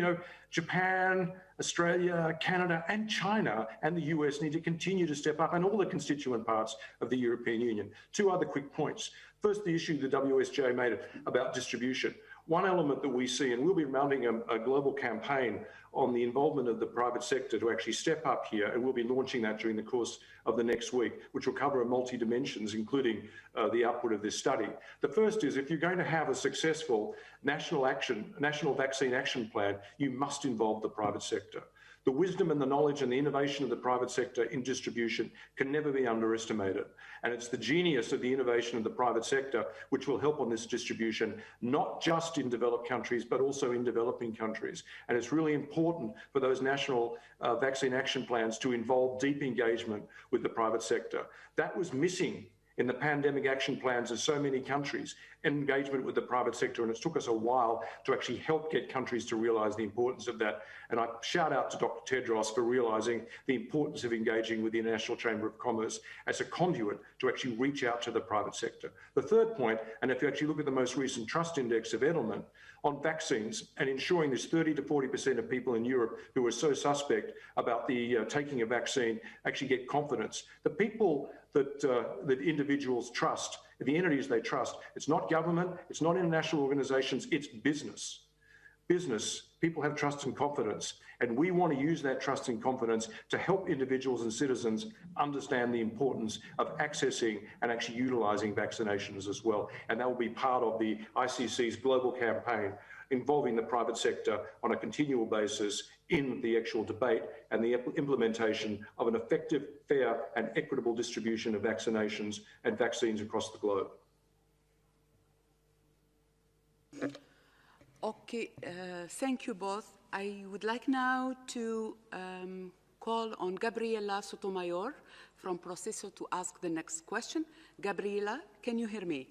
Speaker 4: Japan, Australia, Canada, and China and the US need to continue to step up, and all the constituent parts of the European Union. 2 other quick points. First, the issue the WSJ made about distribution. One element that we see, and we'll be mounting a global campaign on the involvement of the private sector to actually step up here, and we'll be launching that during the course of the next week, which will cover multi-dimensions, including the output of this study. The first is, if you're going to have a successful national vaccine action plan, you must involve the private sector. The wisdom and the knowledge and the innovation of the private sector in distribution can never be underestimated. And it's the genius of the innovation of the private sector which will help on this distribution, not just in developed countries, but also in developing countries. And it's really important for those national vaccine action plans to involve deep engagement with the private sector. That was missing in the pandemic action plans of so many countries, engagement with the private sector, and it took us a while to actually help get countries to realise the importance of that. And I shout out to Dr. Tedros for realising the importance of engaging with the International Chamber of Commerce as a conduit to actually reach out to the private sector. The third point, and if you actually look at the most recent trust index of Edelman on vaccines and ensuring there's 30 to 40% of people in Europe who are so suspect about the taking a vaccine actually get confidence. The people that individuals trust, the entities they trust, it's not government, it's not international organizations, it's business. Business, people have trust and confidence, and we want to use that trust and confidence to help individuals and citizens understand the importance of accessing and actually utilizing vaccinations as well. And that will be part of the ICC's global campaign involving the private sector on a continual basis in the actual debate and the implementation of an effective, fair and equitable distribution of vaccinations and vaccines across the globe.
Speaker 1: Okay, thank you both. I would like now to call on Gabriela Sotomayor from Proceso to ask the next question. Gabriela, can you hear me?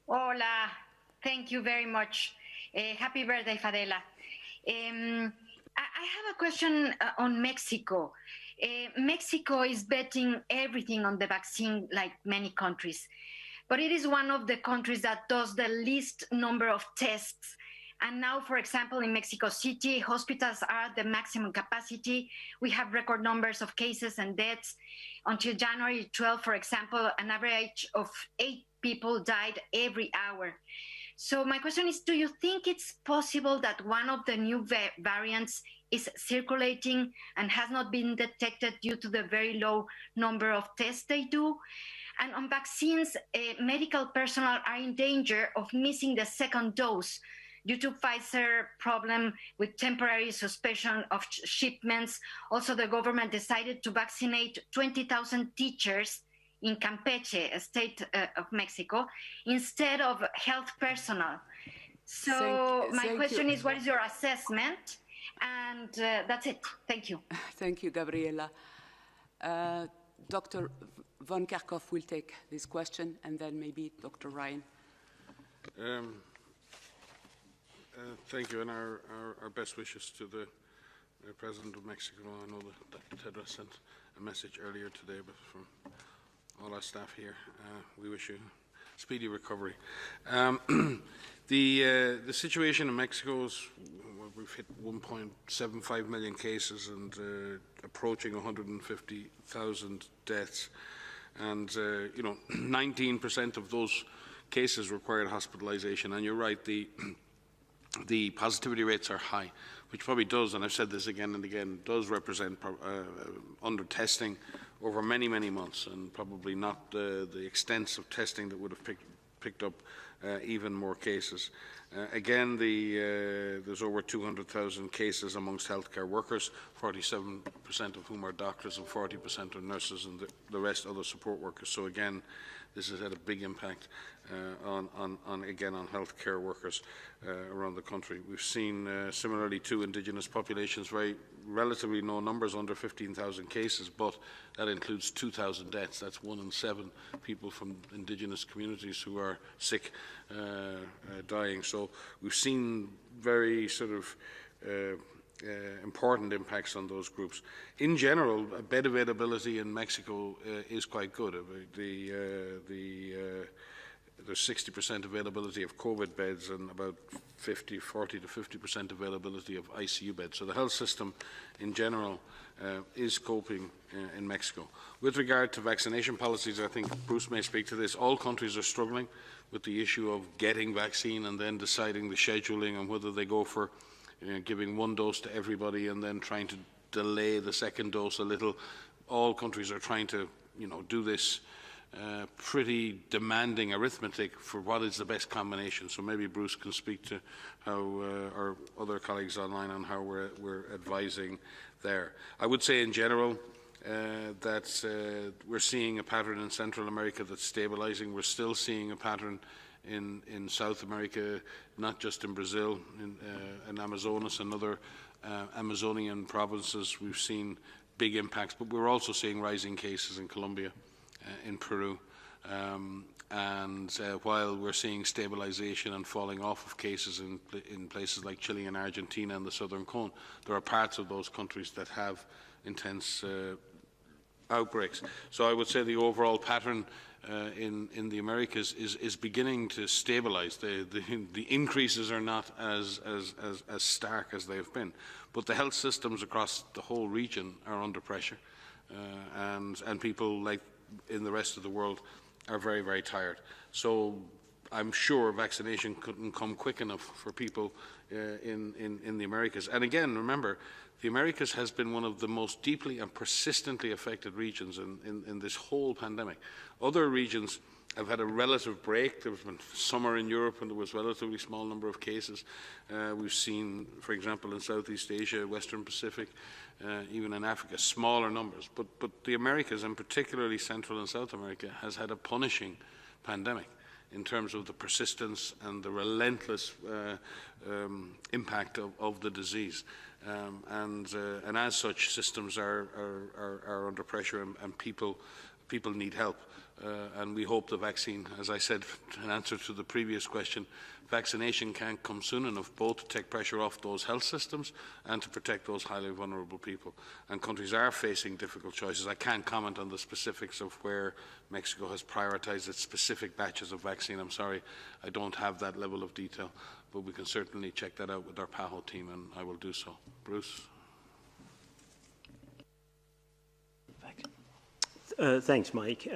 Speaker 11: Hola, thank you very much. Happy birthday, Fadela. I have a question on Mexico. Mexico is betting everything on the vaccine like many countries, but it is one of the countries that does the least number of tests. And now, for example, in Mexico City, hospitals are at the maximum capacity. We have record numbers of cases and deaths. Until January 12, for example, an average of 8 people died every hour. So my question is, do you think it's possible that one of the new variants is circulating and has not been detected due to the very low number of tests they do? And on vaccines, medical personnel are in danger of missing the second dose due to Pfizer problem with temporary suspension of shipments. Also, the government decided to vaccinate 20,000 teachers in Campeche, a state of Mexico, instead of health personnel. So my question is, what is your assessment? And that's it. Thank you.
Speaker 1: Thank you, Gabriela. Dr. Von Kerkhoff will take this question, and then maybe Dr. Ryan.
Speaker 9: Thank you, and our best wishes to the President of Mexico. I know that Dr. Tedros sent a message earlier today, but from all our staff here, we wish you speedy recovery. The situation in Mexico is, well, we've hit 1.75 million cases and approaching 150,000 deaths, and 19% of those cases required hospitalization. And you're right, the positivity rates are high, which probably does, and I've said this again and again, does represent under-testing over many, many months, and probably not the extensive testing that would have picked up even more cases. Again, there's over 200,000 cases amongst healthcare workers, 47% of whom are doctors and 40% are nurses, and the rest other support workers. So again, this has had a big impact on healthcare workers around the country. We've seen similarly to indigenous populations relatively low numbers, under 15,000 cases, but that includes 2,000 deaths. That's 1 in 7 people from indigenous communities who are sick, dying. So we've seen very sort of important impacts on those groups. In general, bed availability in Mexico is quite good. There's 60% availability of COVID beds and about 40 to 50% availability of ICU beds. So the health system in general is coping in Mexico. With regard to vaccination policies, I think Bruce may speak to this. All countries are struggling with the issue of getting vaccine and then deciding the scheduling and whether they go for giving 1 dose to everybody and then trying to delay the second dose a little. All countries are trying to, do this pretty demanding arithmetic for what is the best combination. So maybe Bruce can speak to how our other colleagues online on how we're advising there. I would say in general that we're seeing a pattern in Central America that's stabilizing. We're still seeing a pattern in South America, not just in Brazil, in Amazonas and other Amazonian provinces. We've seen big impacts, but we're also seeing rising cases in Colombia in Peru. While we're seeing stabilization and falling off of cases in places like Chile and Argentina and the Southern Cone, there are parts of those countries that have intense outbreaks. So I would say the overall pattern in the Americas is beginning to stabilize. The increases are not as stark as they have been, but the health systems across the whole region are under pressure, and people, like in the rest of the world, are very, very tired. So I'm sure vaccination couldn't come quick enough for people in the Americas. And again, remember, the Americas has been one of the most deeply and persistently affected regions in this whole pandemic. Other regions have had a relative break. There was been summer in Europe and there was a relatively small number of cases. We've seen, for example, in Southeast Asia, Western Pacific, even in Africa, smaller numbers. But the Americas, and particularly Central and South America, has had a punishing pandemic in terms of the persistence and the relentless impact of the disease. And as such, systems are under pressure, and people need help. And we hope the vaccine, as I said in answer to the previous question, vaccination can't come soon enough, both to take pressure off those health systems and to protect those highly vulnerable people. And countries are facing difficult choices. I can't comment on the specifics of where Mexico has prioritized its specific batches of vaccine. I'm sorry, I don't have that level of detail, but we can certainly check that out with our PAHO team, and I will do so. Bruce?
Speaker 6: Thanks, Mike.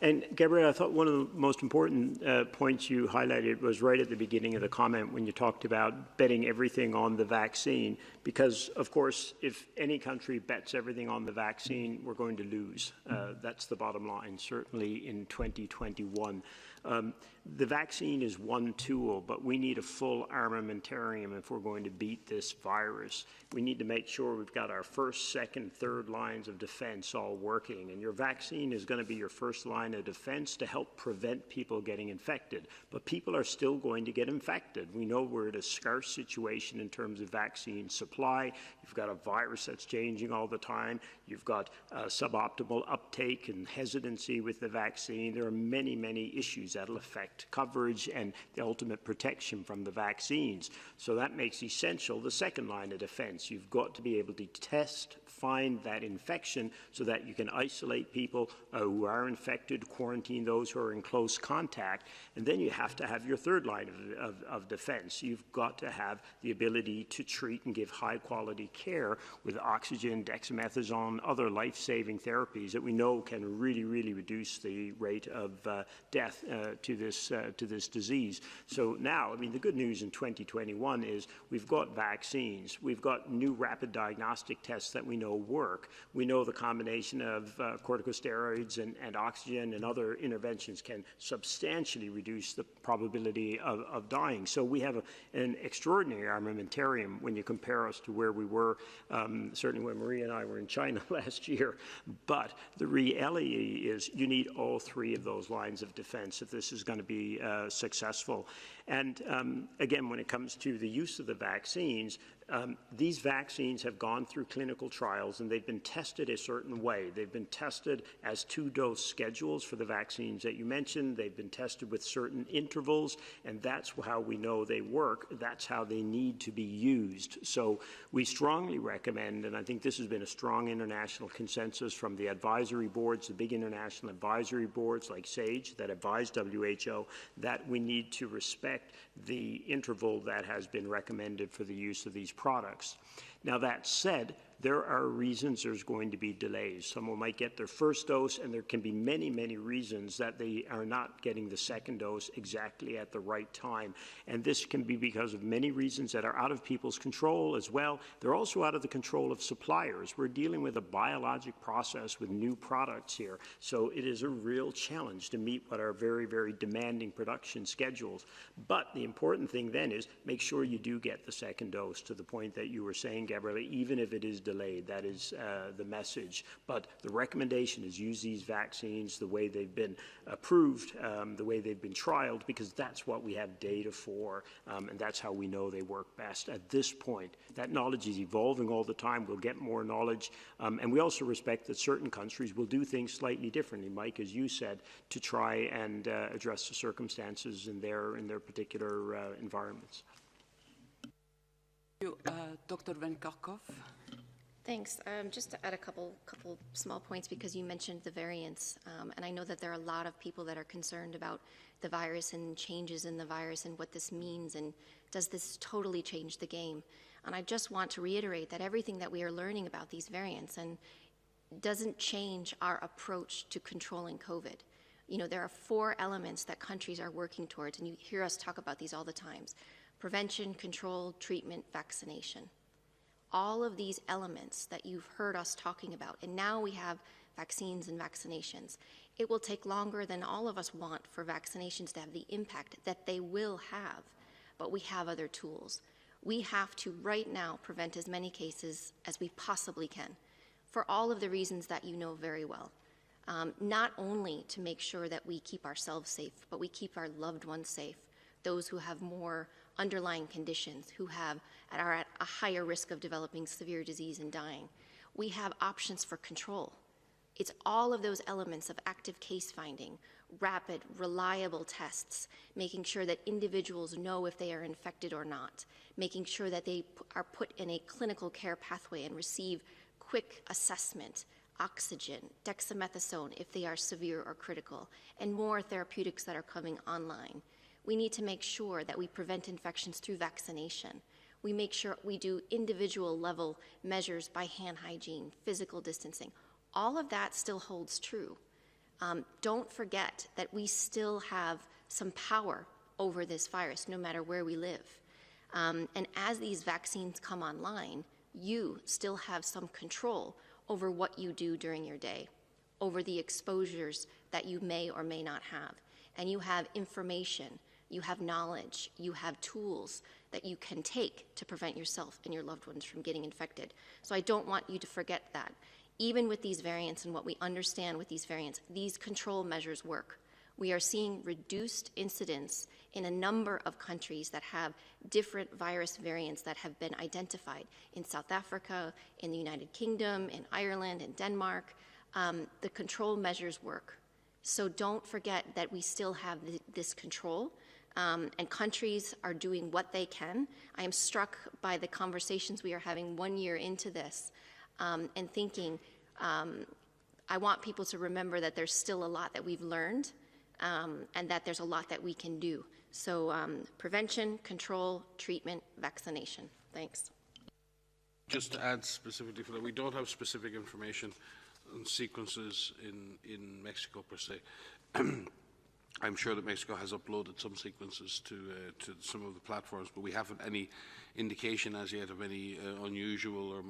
Speaker 6: And Gabrielle, I thought one of the most important points you highlighted was right at the beginning of the comment when you talked about betting everything on the vaccine, because, of course, if any country bets everything on the vaccine, we're going to lose. That's the bottom line, certainly in 2021. The vaccine is one tool, but we need a full armamentarium if we're going to beat this virus. We need to make sure we've got our first, second, third lines of defense all working. And your vaccine is going to be your first line of defense to help prevent people getting infected. But people are still going to get infected. We know we're at a scarce situation in terms of vaccine supply. You've got a virus that's changing all the time. You've got suboptimal uptake and hesitancy with the vaccine. There are many, many issues that'll affect coverage and the ultimate protection from the vaccines. So that makes essential the second line of defense. You've got to be able to test, find that infection so that you can isolate people who are infected, quarantine those who are in close contact, and then you have to have your third line of defense. You've got to have the ability to treat and give high-quality care with oxygen, dexamethasone, other life-saving therapies that we know can really, really reduce the rate of death to this disease. So now, I mean, the good news in 2021 is we've got vaccines. We've got new rapid diagnostic tests that we know work. We know the combination of corticosteroids and oxygen and other interventions can substantially reduce the probability of dying. So we have an extraordinary armamentarium when you compare us to where we were, certainly when Maria and I were in China last year. But the reality is you need all three of those lines of defense if this is going to be successful. And again, when it comes to the use of the vaccines, these vaccines have gone through clinical trials and they've been tested a certain way. They've been tested as two-dose schedules for the vaccines that you mentioned. They've been tested with certain intervals, and that's how we know they work. That's how they need to be used. So we strongly recommend, and I think this has been a strong international consensus from the advisory boards, the big international advisory boards like SAGE that advise WHO, that we need to respect the interval that has been recommended for the use of these products. Now, that said, there are reasons there's going to be delays. Someone might get their first dose, and there can be many, many reasons that they are not getting the second dose exactly at the right time. And this can be because of many reasons that are out of people's control as well. They're also out of the control of suppliers. We're dealing with a biologic process with new products here. So it is a real challenge to meet what are very, very demanding production schedules. But the important thing then is make sure you do get the second dose, to the point that you were saying, Gabrielle, even if it is delayed. That is the message. But the recommendation is use these vaccines the way they've been approved, the way they've been trialed, because that's what we have data for, and that's how we know they work best at this point. That knowledge is evolving all the time. We'll get more knowledge. And we also respect that certain countries will do things slightly differently, Mike, as you said, to try and address the circumstances in their particular environments.
Speaker 1: Thank you. Dr. Van Kerkhove.
Speaker 12: Thanks. Just to add a couple small points, because you mentioned the variants, and I know that there are a lot of people that are concerned about the virus and changes in the virus and what this means, and does this totally change the game? And I just want to reiterate that everything that we are learning about these variants and doesn't change our approach to controlling COVID. You know, there are 4 elements that countries are working towards, and you hear us talk about these all the time: prevention, control, treatment, vaccination. All of these elements that you've heard us talking about, and now we have vaccines and vaccinations. It will take longer than all of us want for vaccinations to have the impact that they will have, but we have other tools. We have to right now prevent as many cases as we possibly can, for all of the reasons that you know very well. Not only to make sure that we keep ourselves safe, but we keep our loved ones safe, those who have more underlying conditions, who are at a higher risk of developing severe disease and dying. We have options for control. It's all of those elements of active case finding, rapid, reliable tests, making sure that individuals know if they are infected or not, making sure that they are put in a clinical care pathway and receive quick assessment, oxygen, dexamethasone if they are severe or critical, and more therapeutics that are coming online. We need to make sure that we prevent infections through vaccination. We make sure we do individual level measures by hand hygiene, physical distancing. All of that still holds true. Don't forget that we still have some power over this virus, no matter where we live. And as these vaccines come online, you still have some control over what you do during your day, over the exposures that you may or may not have. And you have information, you have knowledge, you have tools that you can take to prevent yourself and your loved ones from getting infected. So I don't want you to forget that. Even with these variants and what we understand with these variants, these control measures work. We are seeing reduced incidence in a number of countries that have different virus variants that have been identified in South Africa, in the United Kingdom, in Ireland, in Denmark. The control measures work. So don't forget that we still have this control, and countries are doing what they can. I am struck by the conversations we are having 1 year into this, and thinking, I want people to remember that there's still a lot that we've learned, and that there's a lot that we can do. So prevention, control, treatment, vaccination. Thanks.
Speaker 9: Just to add specifically for that, we don't have specific information on sequences in Mexico per se. I'm sure that Mexico has uploaded some sequences to some of the platforms, but we haven't any indication as yet of any unusual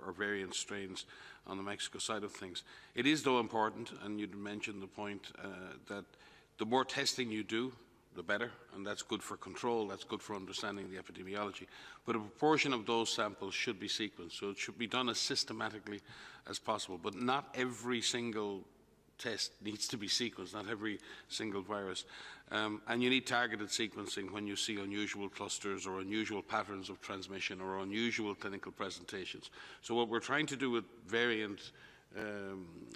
Speaker 9: or variant strains on the Mexico side of things. It is, though, important, and you'd mentioned the point that the more testing you do, the better, and that's good for control, that's good for understanding the epidemiology. But a proportion of those samples should be sequenced, so it should be done as systematically as possible. But not every single test needs to be sequenced, not every single virus. And you need targeted sequencing when you see unusual clusters or unusual patterns of transmission or unusual clinical presentations. So what we're trying to do with variant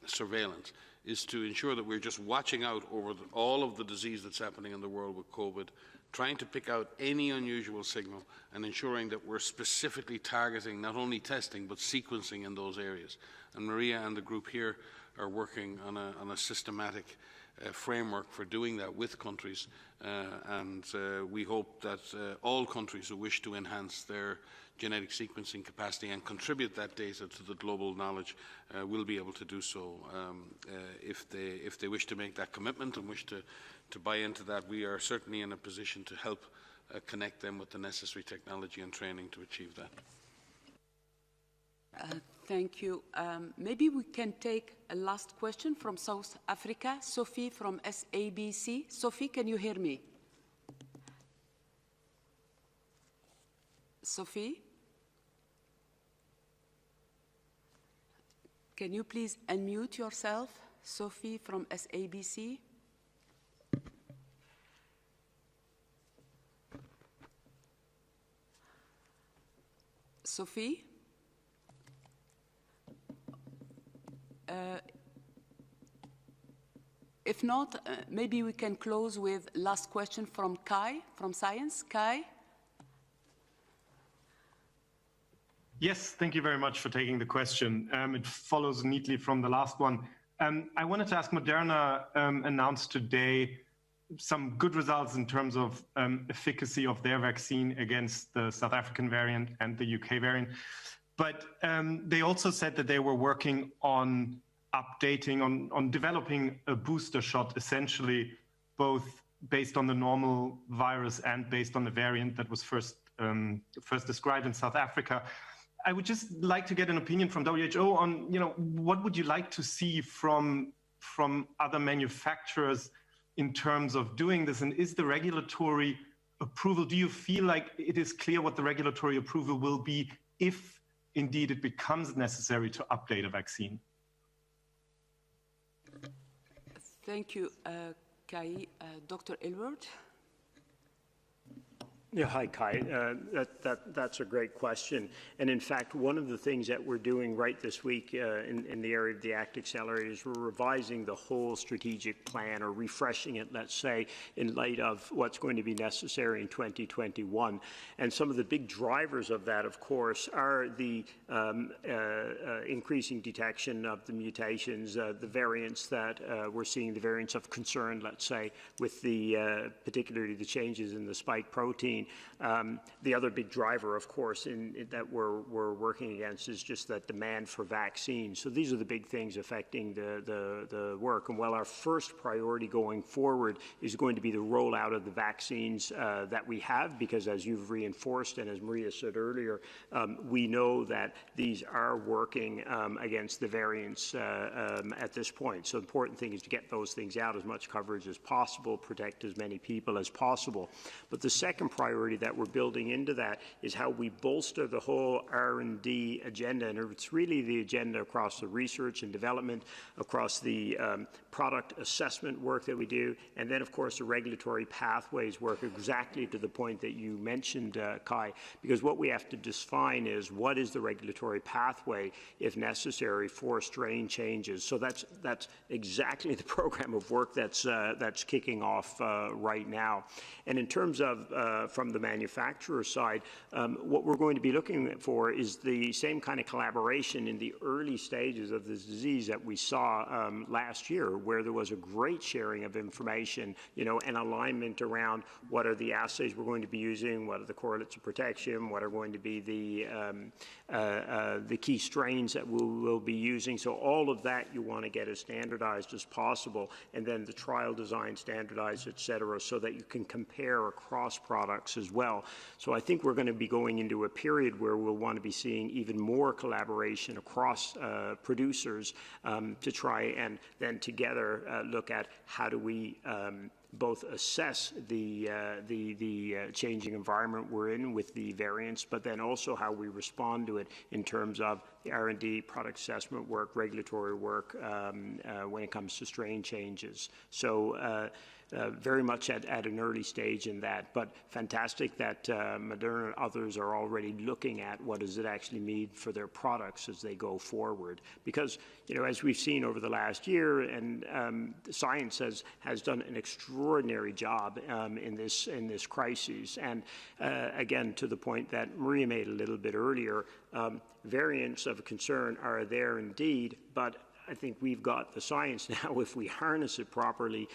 Speaker 9: surveillance is to ensure that we're just watching out over all of the disease that's happening in the world with COVID, trying to pick out any unusual signal and ensuring that we're specifically targeting not only testing but sequencing in those areas. And Maria and the group here are working on a systematic framework for doing that with countries, and we hope that all countries who wish to enhance their genetic sequencing capacity and contribute that data to the global knowledge will be able to do so. If they wish to make that commitment and wish to buy into that, we are certainly in a position to help connect them with the necessary technology and training to achieve that.
Speaker 1: Thank you. Maybe we can take a last question from South Africa. Sophie from SABC. Sophie, can you hear me? Sophie? Can you please unmute yourself, Sophie from SABC? Sophie? If not, maybe we can close with last question from Kai, from Science. Kai?
Speaker 13: Yes, thank you very much for taking the question. It follows neatly from the last one. I wanted to ask, Moderna announced today some good results in terms of efficacy of their vaccine against the South African variant and the UK variant. But they also said that they were working on updating, on developing a booster shot, essentially both based on the normal virus and based on the variant that was first described in South Africa. I would just like to get an opinion from WHO on, what would you like to see from other manufacturers in terms of doing this? And is the regulatory approval, do you feel like it is clear what the regulatory approval will be if indeed it becomes necessary to update a vaccine?
Speaker 1: Thank you, Kai. Dr. Aylward?
Speaker 6: Yeah, hi, Kai. That's a great question. And in fact, one of the things that we're doing right this week in the area of the ACT Accelerator is we're revising the whole strategic plan, or refreshing it, let's say, in light of what's going to be necessary in 2021. And some of the big drivers of that, of course, are the increasing detection of the mutations, the variants that we're seeing, the variants of concern, let's say, with the particularly the changes in the spike protein. The other big driver, of course, that we're working against is just that demand for vaccines. So these are the big things affecting the work. And while our first priority going forward is going to be the rollout of the vaccines that we have, because as you've reinforced and as Maria said earlier, we know that these are working against the variants at this point. So the important thing is to get those things out, as much coverage as possible, protect as many people as possible. But the second priority that we're building into that is how we bolster the whole R&D agenda. And it's really the agenda across the research and development, across the product assessment work that we do, and then, of course, the regulatory pathways work, exactly to the point that you mentioned, Kai, because what we have to define is what is the regulatory pathway, if necessary, for strain changes. So that's exactly the program of work that's kicking off right now. And in terms of from the manufacturer side, what we're going to be looking for is the same kind of collaboration in the early stages of this disease that we saw last year, where there was a great sharing of information, and alignment around what are the assays we're going to be using, what are the correlates of protection, what are going to be the key strains that we'll be using. So all of that you want to get as standardized as possible, and then the trial design standardized, et cetera, so that you can compare across products as well. So I think we're going to be going into a period where we'll want to be seeing even more collaboration across producers to try and then together look at how do we both assess the changing environment we're in with the variants, but then also how we respond to it in terms of the R&D, product assessment work, regulatory work when it comes to strain changes. So very much at an early stage in that, but fantastic that Moderna and others are already looking at what does it actually mean for their products as they go forward. Because, as we've seen over the last year, and science has done an extraordinary job in this crisis. And again, to the point that Maria made a little bit earlier, variants of concern are there indeed, but I think we've got the science now, if we harness it properly,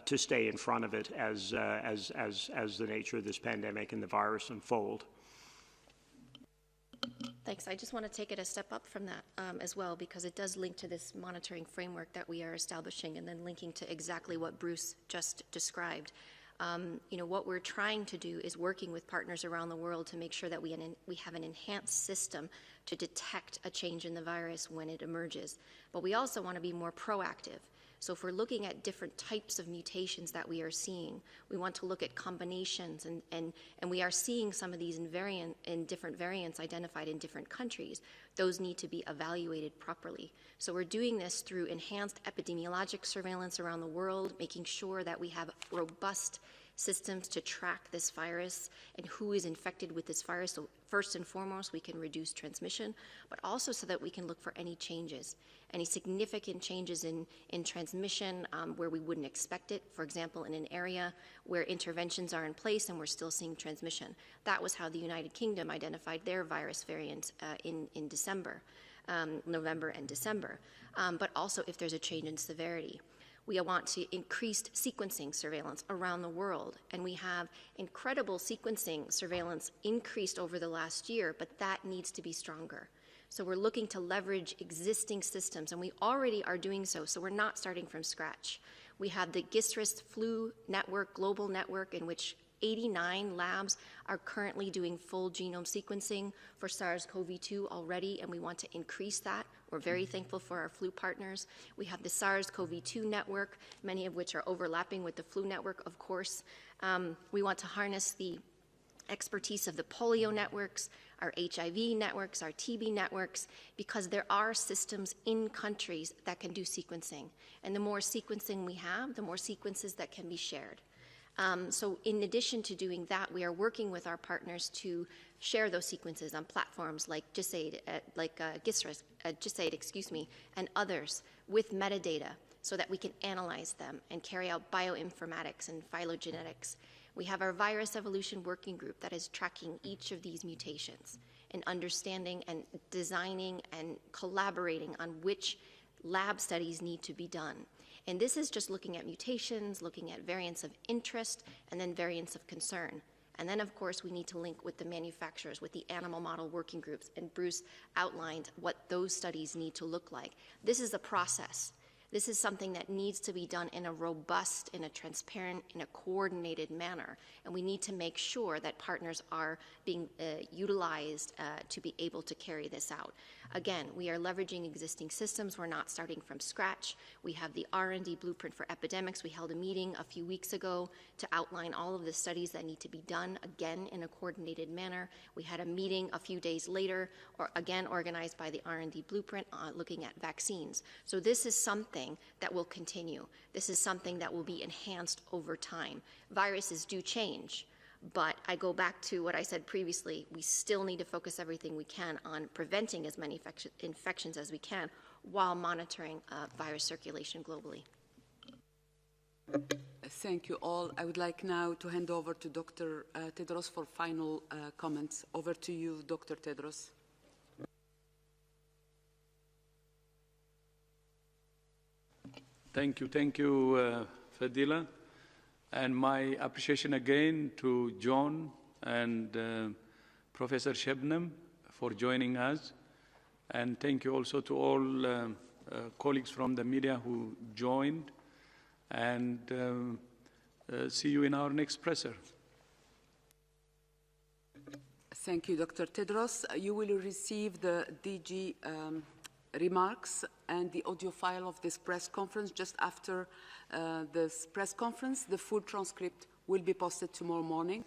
Speaker 6: to stay in front of it as the nature of this pandemic and the virus unfold.
Speaker 12: Thanks. I just want to take it a step up from that as well, because it does link to this monitoring framework that we are establishing, and then linking to exactly what Bruce just described. What we're trying to do is working with partners around the world to make sure that we have an enhanced system to detect a change in the virus when it emerges. But we also want to be more proactive. So if we're looking at different types of mutations that we are seeing, we want to look at combinations, and we are seeing some of these in different variants identified in different countries. Those need to be evaluated properly. So we're doing this through enhanced epidemiologic surveillance around the world, making sure that we have robust systems to track this virus and who is infected with this virus. So first and foremost, we can reduce transmission, but also so that we can look for any changes, any significant changes in transmission where we wouldn't expect it. For example, in an area where interventions are in place and we're still seeing transmission. That was how the United Kingdom identified their virus variant in December, November and December. But also if there's a change in severity. We want to increase sequencing surveillance around the world, and we have incredible sequencing surveillance increased over the last year, but that needs to be stronger. So we're looking to leverage existing systems, and we already are doing so we're not starting from scratch. We have the GISRIS flu network, global network, in which 89 labs are currently doing full genome sequencing for SARS-CoV-2 already, and we want to increase that. We're very thankful for our flu partners. We have the SARS-CoV-2 network, many of which are overlapping with the flu network, of course. We want to harness the expertise of the polio networks, our HIV networks, our TB networks, because there are systems in countries that can do sequencing. And the more sequencing we have, the more sequences that can be shared. So in addition to doing that, we are working with our partners to share those sequences on platforms like GISAID, GISAID, and others with metadata so that we can analyze them and carry out bioinformatics and phylogenetics. We have our virus evolution working group that is tracking each of these mutations and understanding and designing and collaborating on which lab studies need to be done. And this is just looking at mutations, looking at variants of interest, and then variants of concern. And then, of course, we need to link with the manufacturers, with the animal model working groups, and Bruce outlined what those studies need to look like. This is a process. This is something that needs to be done in a robust, in a transparent, in a coordinated manner. And we need to make sure that partners are being utilized to be able to carry this out. Again, we are leveraging existing systems. We're not starting from scratch. We have the R&D blueprint for epidemics. We held a meeting a few weeks ago to outline all of the studies that need to be done, again, in a coordinated manner. We had a meeting a few days later, again, organized by the R&D blueprint, looking at vaccines. So this is something that will continue. This is something that will be enhanced over time. Viruses do change. But I go back to what I said previously, we still need to focus everything we can on preventing as many infections as we can while monitoring virus circulation globally.
Speaker 1: Thank you all. I would like now to hand over to Dr. Tedros for final comments. Over to you, Dr. Tedros.
Speaker 2: Thank you, Fadila. And my appreciation again to John and Professor Shebnem for joining us. And thank you also to all colleagues from the media who joined. And see you in our next presser.
Speaker 1: Thank you, Dr. Tedros. You will receive the DG remarks and the audio file of this press conference just after this press conference. The full transcript will be posted tomorrow morning.